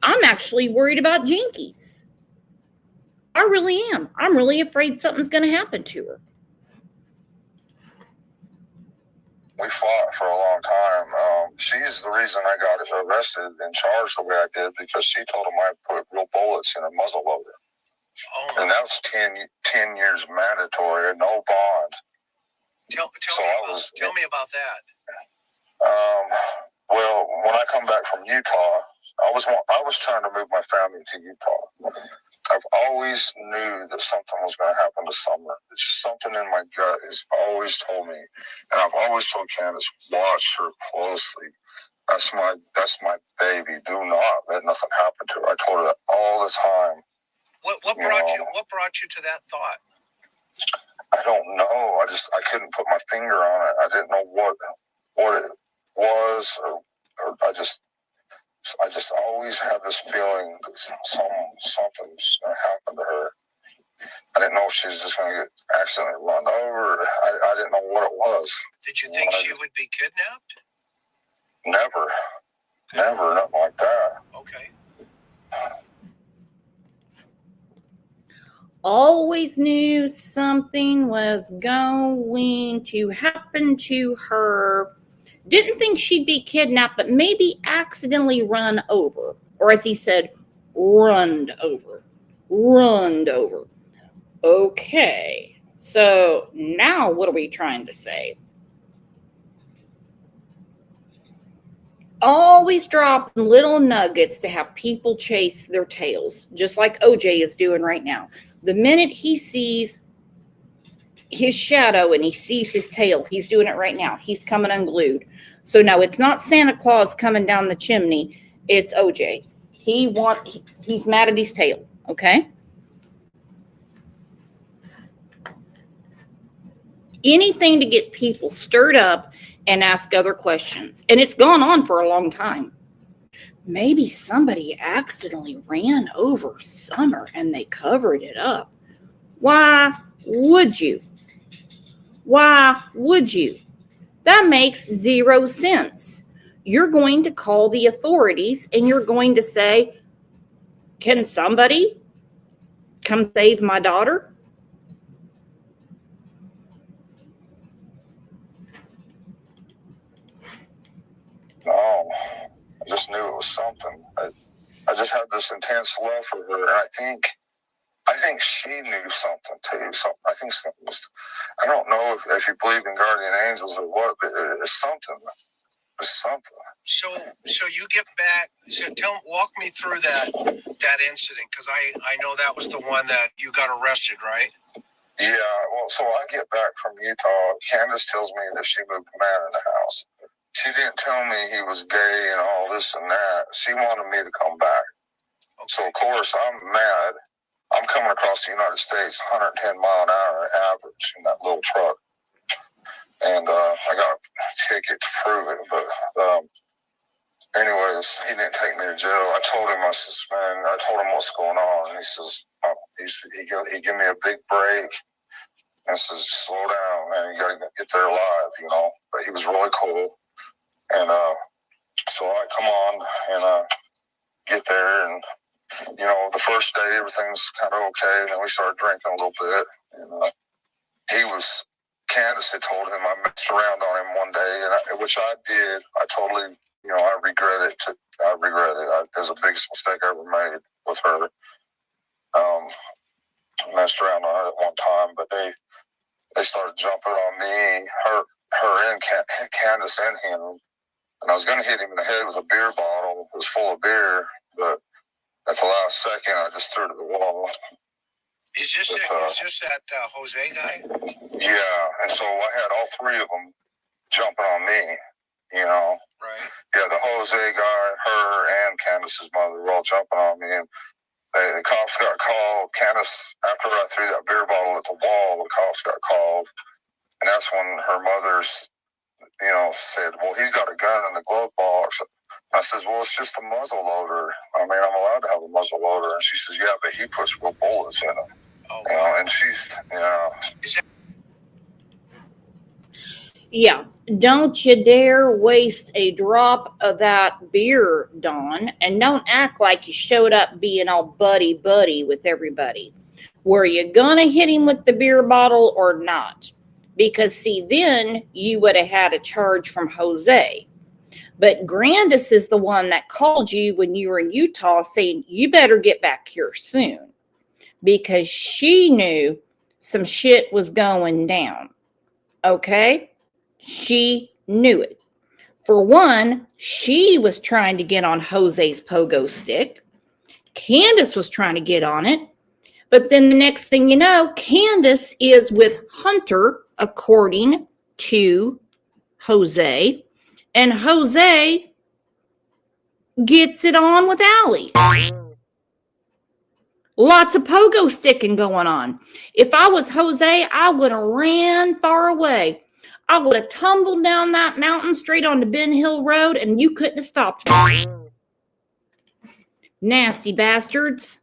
I'm actually worried about Jinkies. I really am. I'm really afraid something's going to happen to her. We fought for a long time. She's the reason I got arrested and charged the way I did, because she told him I put real bullets in a muzzle loader. Oh. And that was 10 years mandatory, no bond. Tell me about that. Well, when I come back from Utah, I was trying to move my family to Utah. I've always knew that something was going to happen to Summer. It's something in my gut has always told me, and I've always told Candace, watch her closely. That's my baby. Do not let nothing happen to her. I told her that all the time. What brought you to that thought? I don't know. I couldn't put my finger on it. I didn't know what it was, or I just always had this feeling that something's going to happen to her. I didn't know if she was just going to get accidentally run over. I didn't know what it was. Did you think she would be kidnapped? Never, nothing like that. Okay. Always knew something was going to happen to her. Didn't think she'd be kidnapped, but maybe accidentally run over. Or as he said, runned over. Okay, so now what are we trying to say? Always dropping little nuggets to have people chase their tails, just like OJ is doing right now. The minute he sees his shadow and he sees his tail, he's doing it right now. He's coming unglued. So no, it's not Santa Claus coming down the chimney. It's OJ. He's mad at his tail, okay? Anything to get people stirred up and ask other questions. And it's gone on for a long time. Maybe somebody accidentally ran over Summer and they covered it up. Why would you? That makes zero sense. You're going to call the authorities and you're going to say, can somebody come save my daughter? No, I just knew it was something. I just had this intense love for her, and I think she knew something too. So I think something was. I don't know if you believe in guardian angels or what, but it's something. It's something. So you get back. So walk me through that incident, because I know that was the one that you got arrested, right? Yeah. Well, so I get back from Utah. Candace tells me that she moved a man in the house. She didn't tell me he was gay and all this and that. She wanted me to come back. Okay. So, of course, I'm mad. I'm coming across the United States 110 mile an hour average in that little truck. And I got a ticket to prove it. But anyways, he didn't take me to jail. I told him, I told him what's going on. And he says, he gave me a big break and says, slow down, man. You got to get there alive, you know. But he was really cool. And so I come on and get there, and you know, the first day everything's kind of okay. And then we started drinking a little bit, and Candace had told him I messed around on him one day, and which I did. I totally, you know, I regret it. It was the biggest mistake I ever made with her. Messed around on her at one time, but they started jumping on me, her and Candace and him. And I was going to hit him in the head with a beer bottle. It was full of beer, but at the last second, I just threw it to the wall. Is this that Jose guy? Yeah, and so I had all three of them jumping on me, you know. Right. Yeah, the Jose guy, her, and Candace's mother were all jumping on me. And the cops got called. Candace, after I threw that beer bottle at the wall, the cops got called. And that's when her mother's, you know, said, well, he's got a gun in the glove box. I says, well, it's just a muzzle loader. I mean, I'm allowed to have a muzzle loader. And she says, yeah, but he puts real bullets in it. Oh, you know, and she's, you know. Yeah, don't you dare waste a drop of that beer, Dawn. And don't act like you showed up being all buddy-buddy with everybody. Were you going to hit him with the beer bottle or not? Because, see, then you would have had a charge from Jose. But Grandis is the one that called you when you were in Utah saying, you better get back here soon. Because she knew some shit was going down. Okay? She knew it. For one, she was trying to get on Jose's pogo stick. Candace was trying to get on it. But then the next thing you know, Candace is with Hunter, according to Jose. And Jose gets it on with Allie. Lots of pogo sticking going on. If I was Jose, I would have ran far away. I would have tumbled down that mountain straight onto Ben Hill Road, and you couldn't have stopped me. Nasty bastards.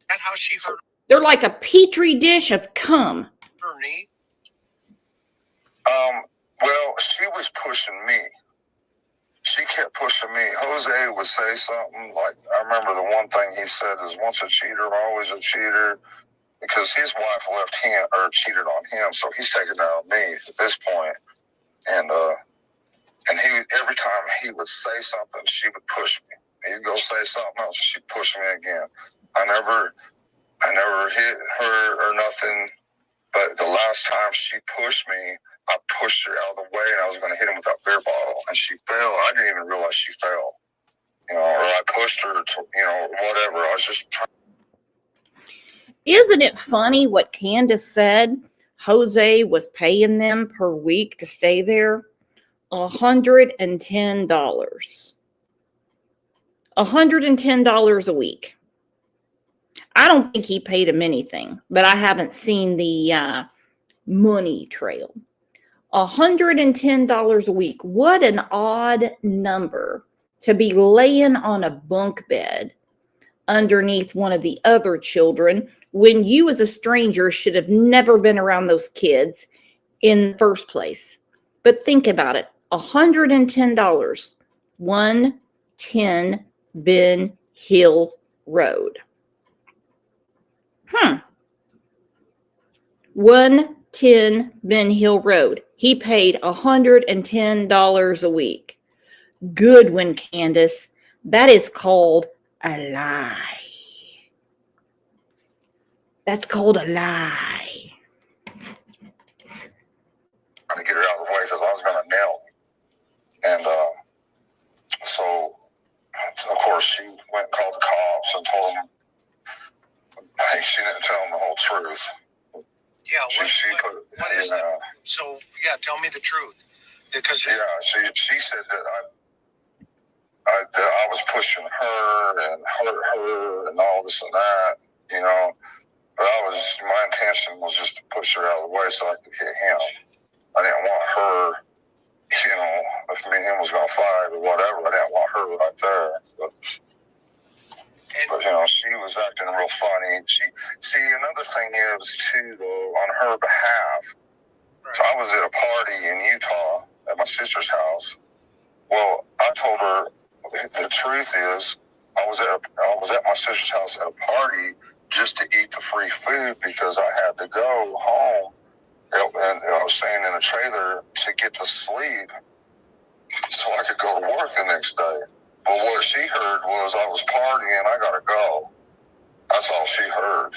That's how she hurt They're like a petri dish of cum. her knee. Well, she was pushing me. She kept pushing me. Jose would say something like, I remember the one thing he said is, once a cheater, always a cheater, because his wife left him or cheated on him, so he's taking it out on me at this point. And he, every time he would say something, she would push me. He'd go say something else, and she'd push me again. I never hit her or nothing. But the last time she pushed me, I pushed her out of the way, and I was going to hit him with that beer bottle, and she fell. I didn't even realize she fell, or I pushed her to, whatever. I was just trying. Isn't it funny what Candace said? Jose was paying them per week to stay there? $110. $110 a week. I don't think he paid him anything, but I haven't seen the money trail. $110 a week. What an odd number to be laying on a bunk bed underneath one of the other children when you as a stranger should have never been around those kids in the first place. But think about it. $110. 110 Ben Hill Road. 110 Ben Hill Road. He paid $110 a week. Good one, Candace. That is called a lie. That's called a lie. Trying to get her out of the way because I was going to nail him. And so, of course, she went and called the cops and told them. She didn't tell them the whole truth. Yeah, what is that? So, tell me the truth. Because she said that I was pushing her and hurt her and all this and that, But my intention was just to push her out of the way so I could hit him. I didn't want her, if me and him was going to fight or whatever, I didn't want her right there. But she was acting real funny. Another thing is, too, though, on her behalf, so I was at a party in Utah at my sister's house. Well, I told her the truth is I was at my sister's house at a party just to eat the free food because I had to go home, and I was staying in a trailer to get to sleep so I could go to work the next day. But what she heard was I was partying, I gotta go. That's all she heard.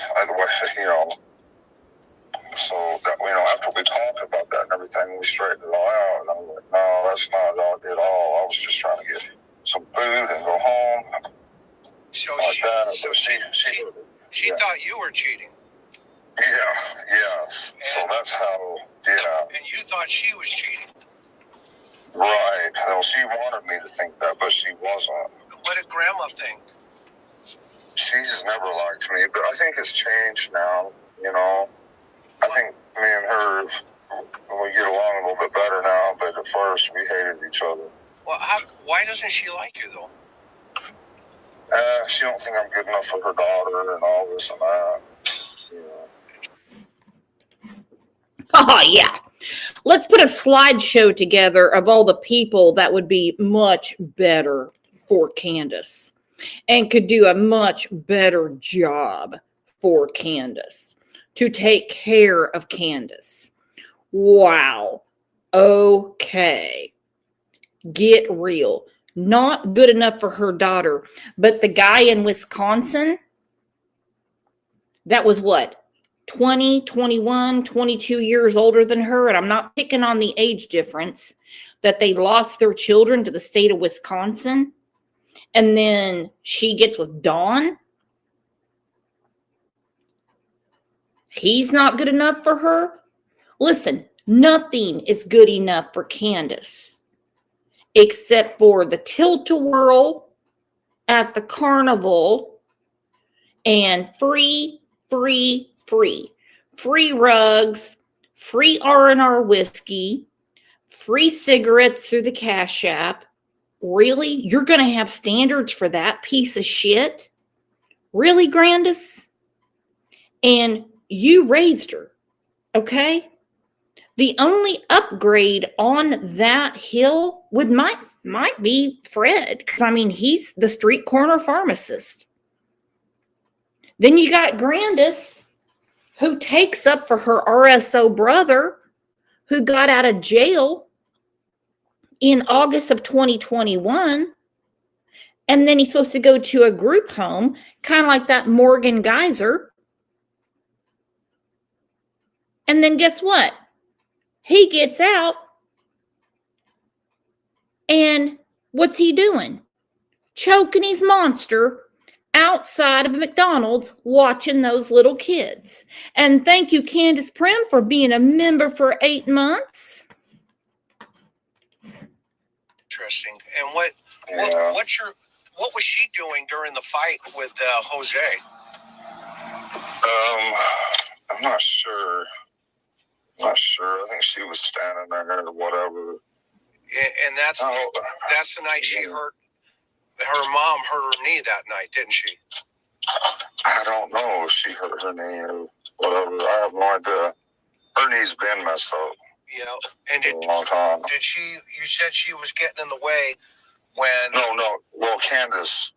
So that after we talked about that and everything, we straightened it all out. And I was like, no, that's not at all. I was just trying to get some food and go home. So she thought you were cheating. Yeah. So that's how. Yeah. And you thought she was cheating. Right. Well, she wanted me to think that, but she wasn't. What did Grandma think? She's never liked me, but I think it's changed now, I think me and her, we get along a little bit better now, but at first we hated each other. Well, why doesn't she like you, though? She don't think I'm good enough for her daughter and all this and that. Oh, yeah. Let's put a slideshow together of all the people that would be much better for Candace and could do a much better job for Candace to take care of Candace. Wow. Okay. Get real. Not good enough for her daughter, but the guy in Wisconsin, that was what? 20, 21, 22 years older than her, and I'm not picking on the age difference, that they lost their children to the state of Wisconsin, and then she gets with Dawn. He's not good enough for her. Listen, nothing is good enough for Candace except for the tilt-a-whirl at the carnival and free rugs, free R&R whiskey, free cigarettes through the Cash App. Really? You're going to have standards for that piece of shit? Really, Grandis? And you raised her, okay? The only upgrade on that hill might be Fred, because I mean, he's the street corner pharmacist. Then you got Grandis, who takes up for her RSO brother, who got out of jail in August of 2021. And then he's supposed to go to a group home, kind of like that Morgan Geyser. And then guess what? He gets out. And what's he doing? Choking his monster outside of McDonald's, watching those little kids. And thank you, Candace Prim, for being a member for 8 months. Interesting. And what was she doing during the fight with Jose? I'm not sure. I think she was standing there or whatever. And that's the night she hurt. Her mom hurt her knee that night, didn't she? I don't know if she hurt her knee or whatever. I have no idea. Her knee's been messed up. Yeah. And for a long time. You said she was getting in the way when... No. Well, Candace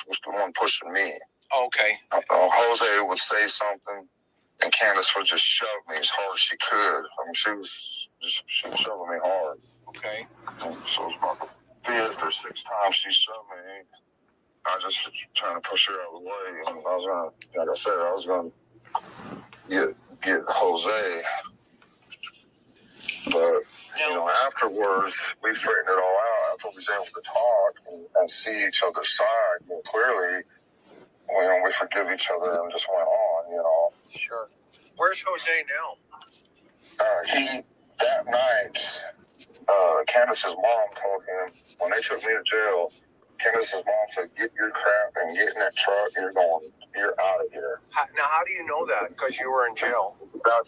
was the one pushing me. Okay. Jose would say something, and Candace would just shove me as hard as she could. I mean, she was shoving me hard. Okay. So it was about the 5th or 6th time she shoved me. I just was trying to push her out of the way. And I was going to get Jose. But, afterwards, we straightened it all out. After we was able to talk and see each other's side more clearly, we forgive each other and just went on, Sure. Where's Jose now? That night, Candace's mom told him, when they took me to jail, Candace's mom said, "Get your crap and get in that truck. You're out of here." Now, how do you know that? Because you were in jail. I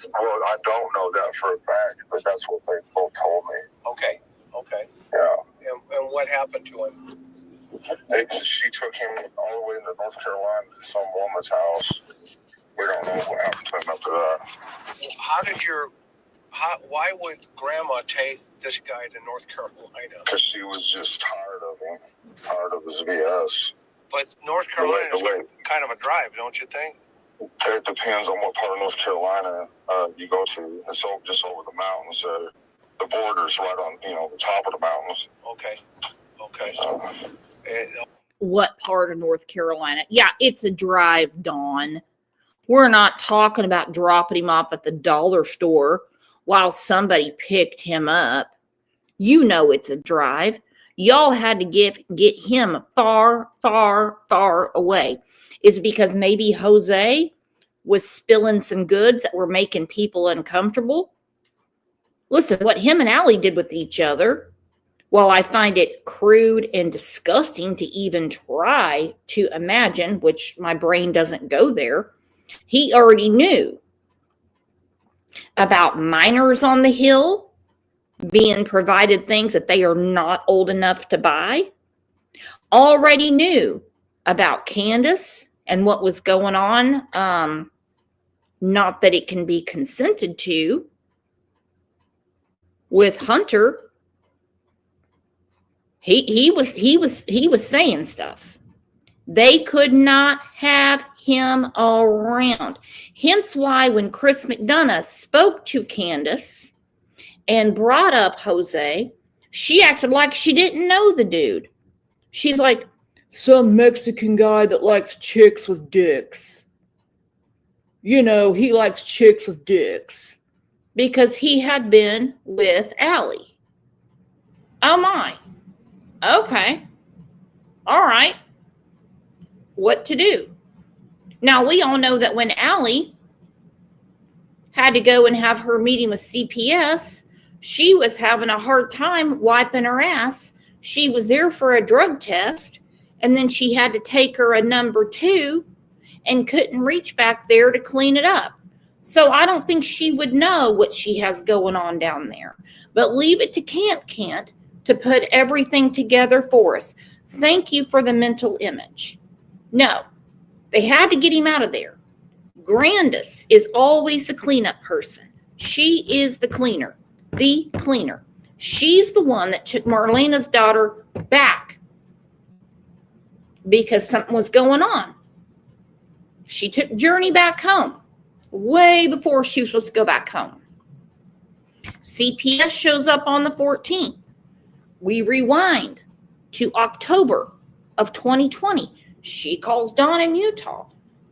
don't know that for a fact, but that's what they both told me. Okay. Yeah. And what happened to him? She took him all the way to North Carolina to some woman's house. We don't know what happened to him after that. Why would Grandma take this guy to North Carolina? Because she was just tired of him, tired of his BS. But North Carolina is kind of a drive, don't you think? It depends on what part of North Carolina you go to. It's just over the mountains. The border's right on, the top of the mountains. Okay. What part of North Carolina? Yeah, it's a drive, Dawn. We're not talking about dropping him off at the dollar store while somebody picked him up. It's a drive. Y'all had to get him far, far, far away. Is it because maybe Jose was spilling some goods that were making people uncomfortable? Listen, what him and Allie did with each other, while I find it crude and disgusting to even try to imagine, which my brain doesn't go there, he already knew about minors on the hill being provided things that they are not old enough to buy. Already knew about Candace and what was going on. Not that it can be consented to with Hunter. He was saying stuff. They could not have him around. Hence why when Chris McDonough spoke to Candace and brought up Jose, she acted like she didn't know the dude. She's like, some Mexican guy that likes chicks with dicks. He likes chicks with dicks. Because he had been with Allie. Oh my. Okay. All right. What to do? Now, we all know that when Allie had to go and have her meeting with CPS, she was having a hard time wiping her ass. She was there for a drug test, and then she had to take her a number 2, and couldn't reach back there to clean it up. So I don't think she would know what she has going on down there. But leave it to Kant to put everything together for us. Thank you for the mental image. No, they had to get him out of there. Grandis is always the cleanup person. She is the cleaner. She's the one that took Marlena's daughter back because something was going on. She took Journey back home way before she was supposed to go back home. CPS shows up on the 14th. We rewind to October of 2020. She calls Dawn in Utah.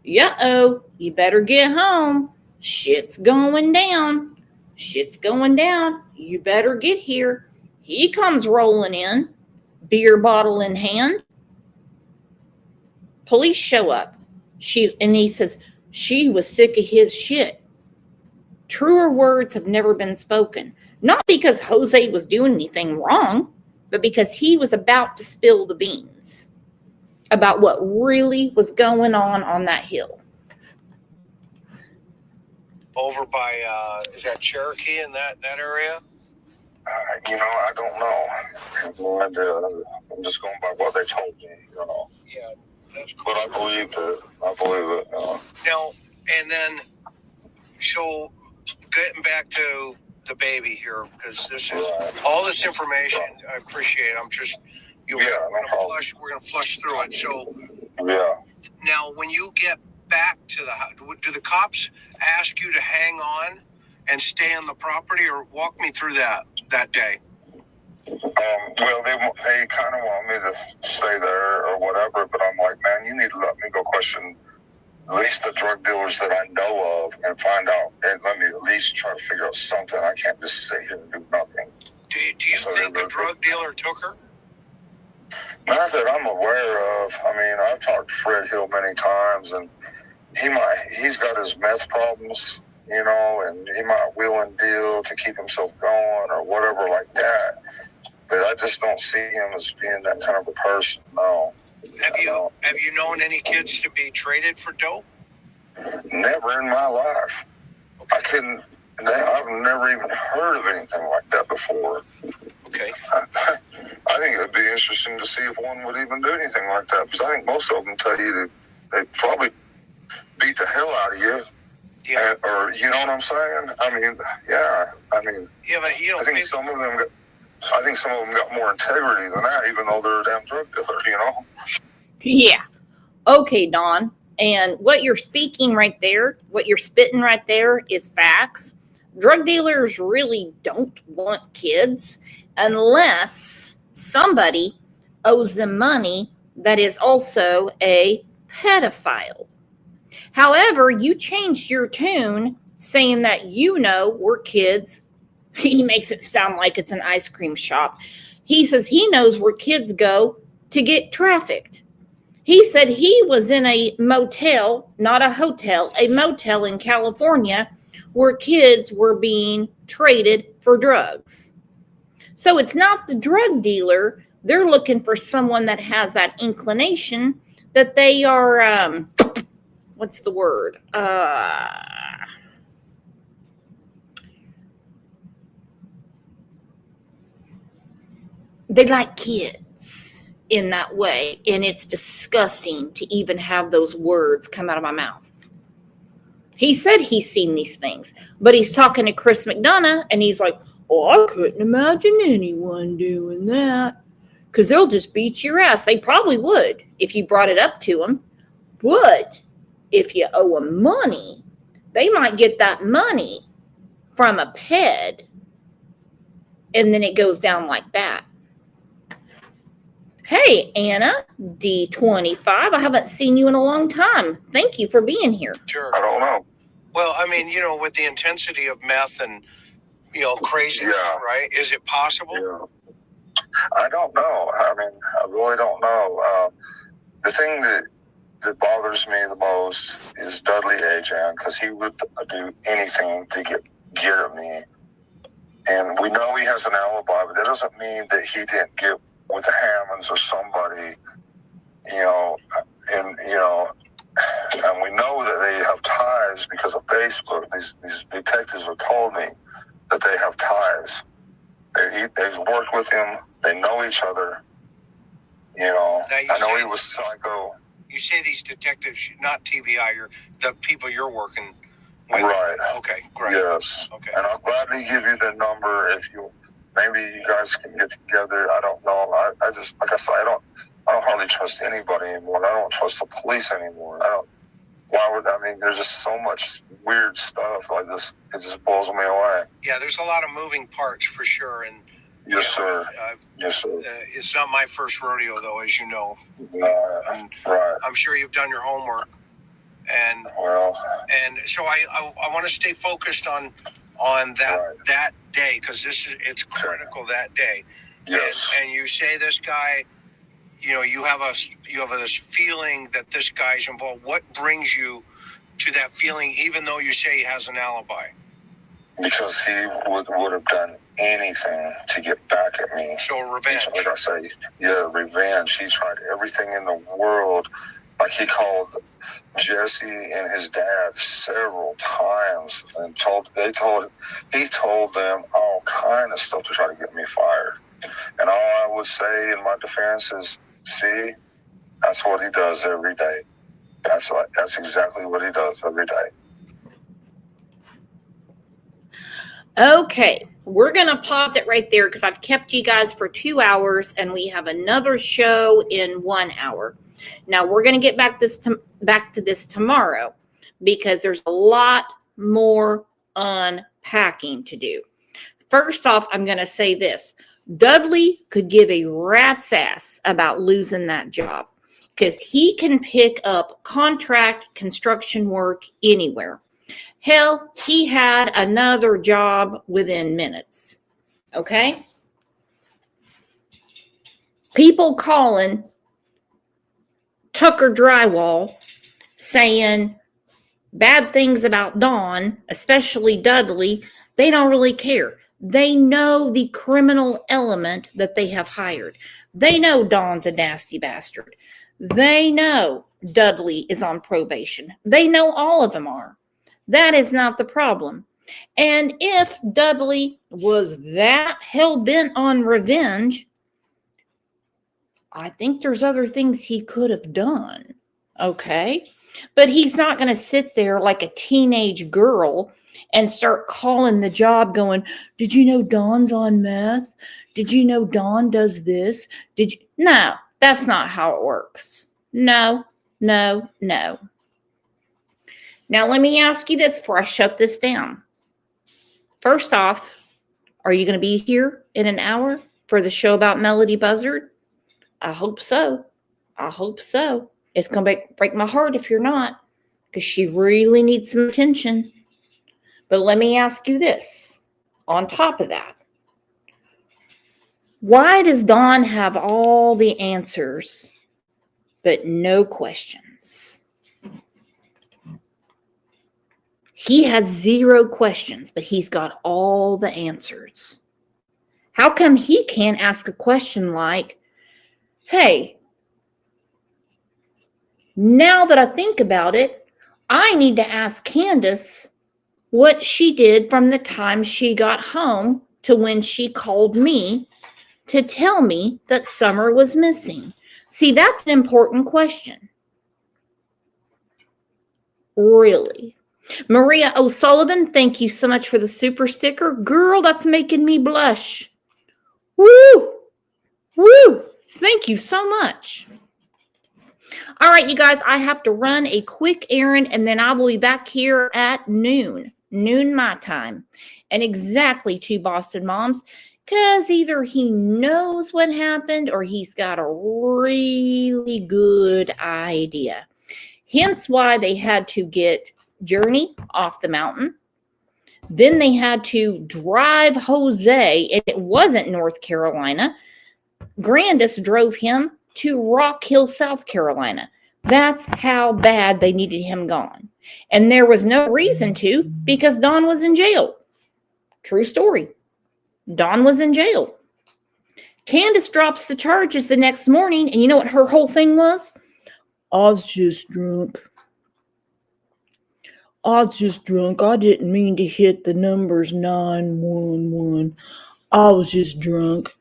Uh-oh, you better get home. Shit's going down. You better get here. He comes rolling in, beer bottle in hand. Police show up. And he says, she was sick of his shit. Truer words have never been spoken. Not because Jose was doing anything wrong, but because he was about to spill the beans about what really was going on that hill. Over by, is that Cherokee in that area? I don't know. I have no idea. I'm just going by what they told me, Yeah, that's cool. But I believe it. Now, and then, so getting back to the baby here, because this is all this information. I appreciate it. I'm just, we're gonna flush through it. So, now when you get back to the house, do the cops ask you to hang on and stay on the property, or walk me through that day? Well, they kind of want me to stay there or whatever, but I'm like, man, you need to let me go question at least the drug dealers that I know of and find out, and let me at least try to figure out something. I can't just sit here and do nothing. Do you think a drug dealer took her? Not that I'm aware of. I mean, I've talked to Fred Hill many times, and he's got his meth problems, and he might wheel and deal to keep himself going or whatever like that. But I just don't see him as being that kind of a person, no. Have you known any kids to be traded for dope? Never in my life. Okay. I've never even heard of anything like that before. Okay. I think it'd be interesting to see if one would even do anything like that, because I think most of them tell you that they probably beat the hell out of you. Yeah. Or, you know what I'm saying? I mean, yeah. I mean, yeah, but I think some of them got more integrity than that, even though they're a damn drug dealer, Yeah. Okay, Dawn. And what you're speaking right there, what you're spitting right there is facts. Drug dealers really don't want kids unless somebody owes them money that is also a pedophile. However, you changed your tune saying that we're kids. He makes it sound like it's an ice cream shop. He says he knows where kids go to get trafficked. He said he was in a motel, not a hotel, a motel in California where kids were being traded for drugs. So it's not the drug dealer. They're looking for someone that has that inclination that they are, what's the word? They like kids in that way, and it's disgusting to even have those words come out of my mouth. He said he's seen these things, but he's talking to Chris McDonough, and he's like, I couldn't imagine anyone doing that, because they'll just beat your ass. They probably would if you brought it up to them, but if you owe them money, they might get that money from a ped, and then it goes down like that. Hey, Anna, D25. I haven't seen you in a long time. Thank you for being here. Sure. I don't know. Well, I mean, with the intensity of meth and, craziness, right? Is it possible? Yeah. I don't know. I mean, I really don't know. The thing that bothers me the most is Dudley Ajan, because he would do anything to get at me. And we know he has an alibi, but that doesn't mean that he didn't get with the Hammonds or somebody, and and we know that they have ties because of Facebook. These detectives have told me that they have ties. They've worked with him. They know each other. You know, I know he was psycho. You say these detectives, not TBI, the people you're working with. Right. Okay, great. Yes. Okay. And I'll gladly give you the number if maybe you guys can get together. I don't know. I just, like I said, I don't hardly trust anybody anymore. I don't trust the police anymore. There's just so much weird stuff like this. It just blows me away. Yeah, there's a lot of moving parts for sure. And yes, sir. Yes, sir. It's not my first rodeo, though, as you know. Right. I'm sure you've done your homework. And so I want to stay focused on that day, because it's critical that day. Yes. And you say this guy, you have this feeling that this guy's involved. What brings you to that feeling, even though you say he has an alibi? Because he would have done anything to get back at me. So revenge. Like I say, yeah, revenge. He tried everything in the world. Like he called Jesse and his dad several times and he told them all kind of stuff to try to get me fired. And all I would say in my defense is, see, that's what he does every day. That's exactly what he does every day. Okay, we're going to pause it right there because I've kept you guys for 2 hours and we have another show in 1 hour. Now, we're going to get back to this tomorrow because there's a lot more unpacking to do. First off, I'm going to say this. Dudley could give a rat's ass about losing that job because he can pick up contract construction work anywhere. Hell, he had another job within minutes. Okay? People calling Tucker Drywall saying bad things about Dawn, especially Dudley, they don't really care. They know the criminal element that they have hired. They know Dawn's a nasty bastard. They know Dudley is on probation. They know all of them are. That is not the problem. And if Dudley was that hell-bent on revenge, I think there's other things he could have done. Okay? But he's not going to sit there like a teenage girl and start calling the job going, did you know Dawn's on meth? Did you know Dawn does this? No, that's not how it works. No. Now, let me ask you this before I shut this down. First off, are you going to be here in an hour for the show about Melody Buzzard? I hope so. It's going to break my heart if you're not, because she really needs some attention. But let me ask you this. On top of that, why does Dawn have all the answers but no questions? He has 0 questions, but he's got all the answers. How come he can't ask a question like, hey, now that I think about it, I need to ask Candace what she did from the time she got home to when she called me to tell me that Summer was missing. See, that's an important question. Really. Maria O'Sullivan, thank you so much for the super sticker. Girl, that's making me blush. Woo! Thank you so much. All right, you guys, I have to run a quick errand, and then I will be back here at noon my time. And exactly 2 Boston moms, because either he knows what happened or he's got a really good idea. Hence why they had to get Journey off the mountain. Then they had to drive Jose, and it wasn't North Carolina. Grandis drove him to Rock Hill, South Carolina. That's how bad they needed him gone. And there was no reason to, because Dawn was in jail. True story. Dawn was in jail. Candace drops the charges the next morning, and you know what her whole thing was? I was just drunk. I was just drunk. I didn't mean to hit the numbers 911. I was just drunk.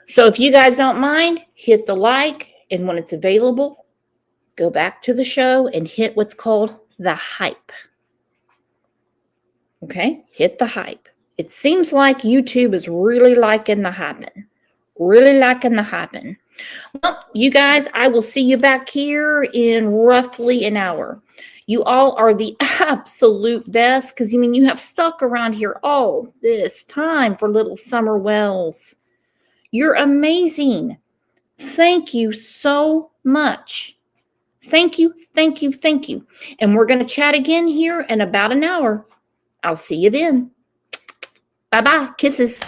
So if you guys don't mind, hit the like, and when it's available, go back to the show and hit what's called the hype. Okay, hit the hype. It seems like YouTube is really liking the hyping. Really liking the hyping. Well, you guys, I will see you back here in roughly an hour. You all are the absolute best because, you have stuck around here all this time for little Summer Wells. You're amazing. Thank you so much. Thank you, thank you, thank you. And we're going to chat again here in about an hour. I'll see you then. Bye-bye. Kisses.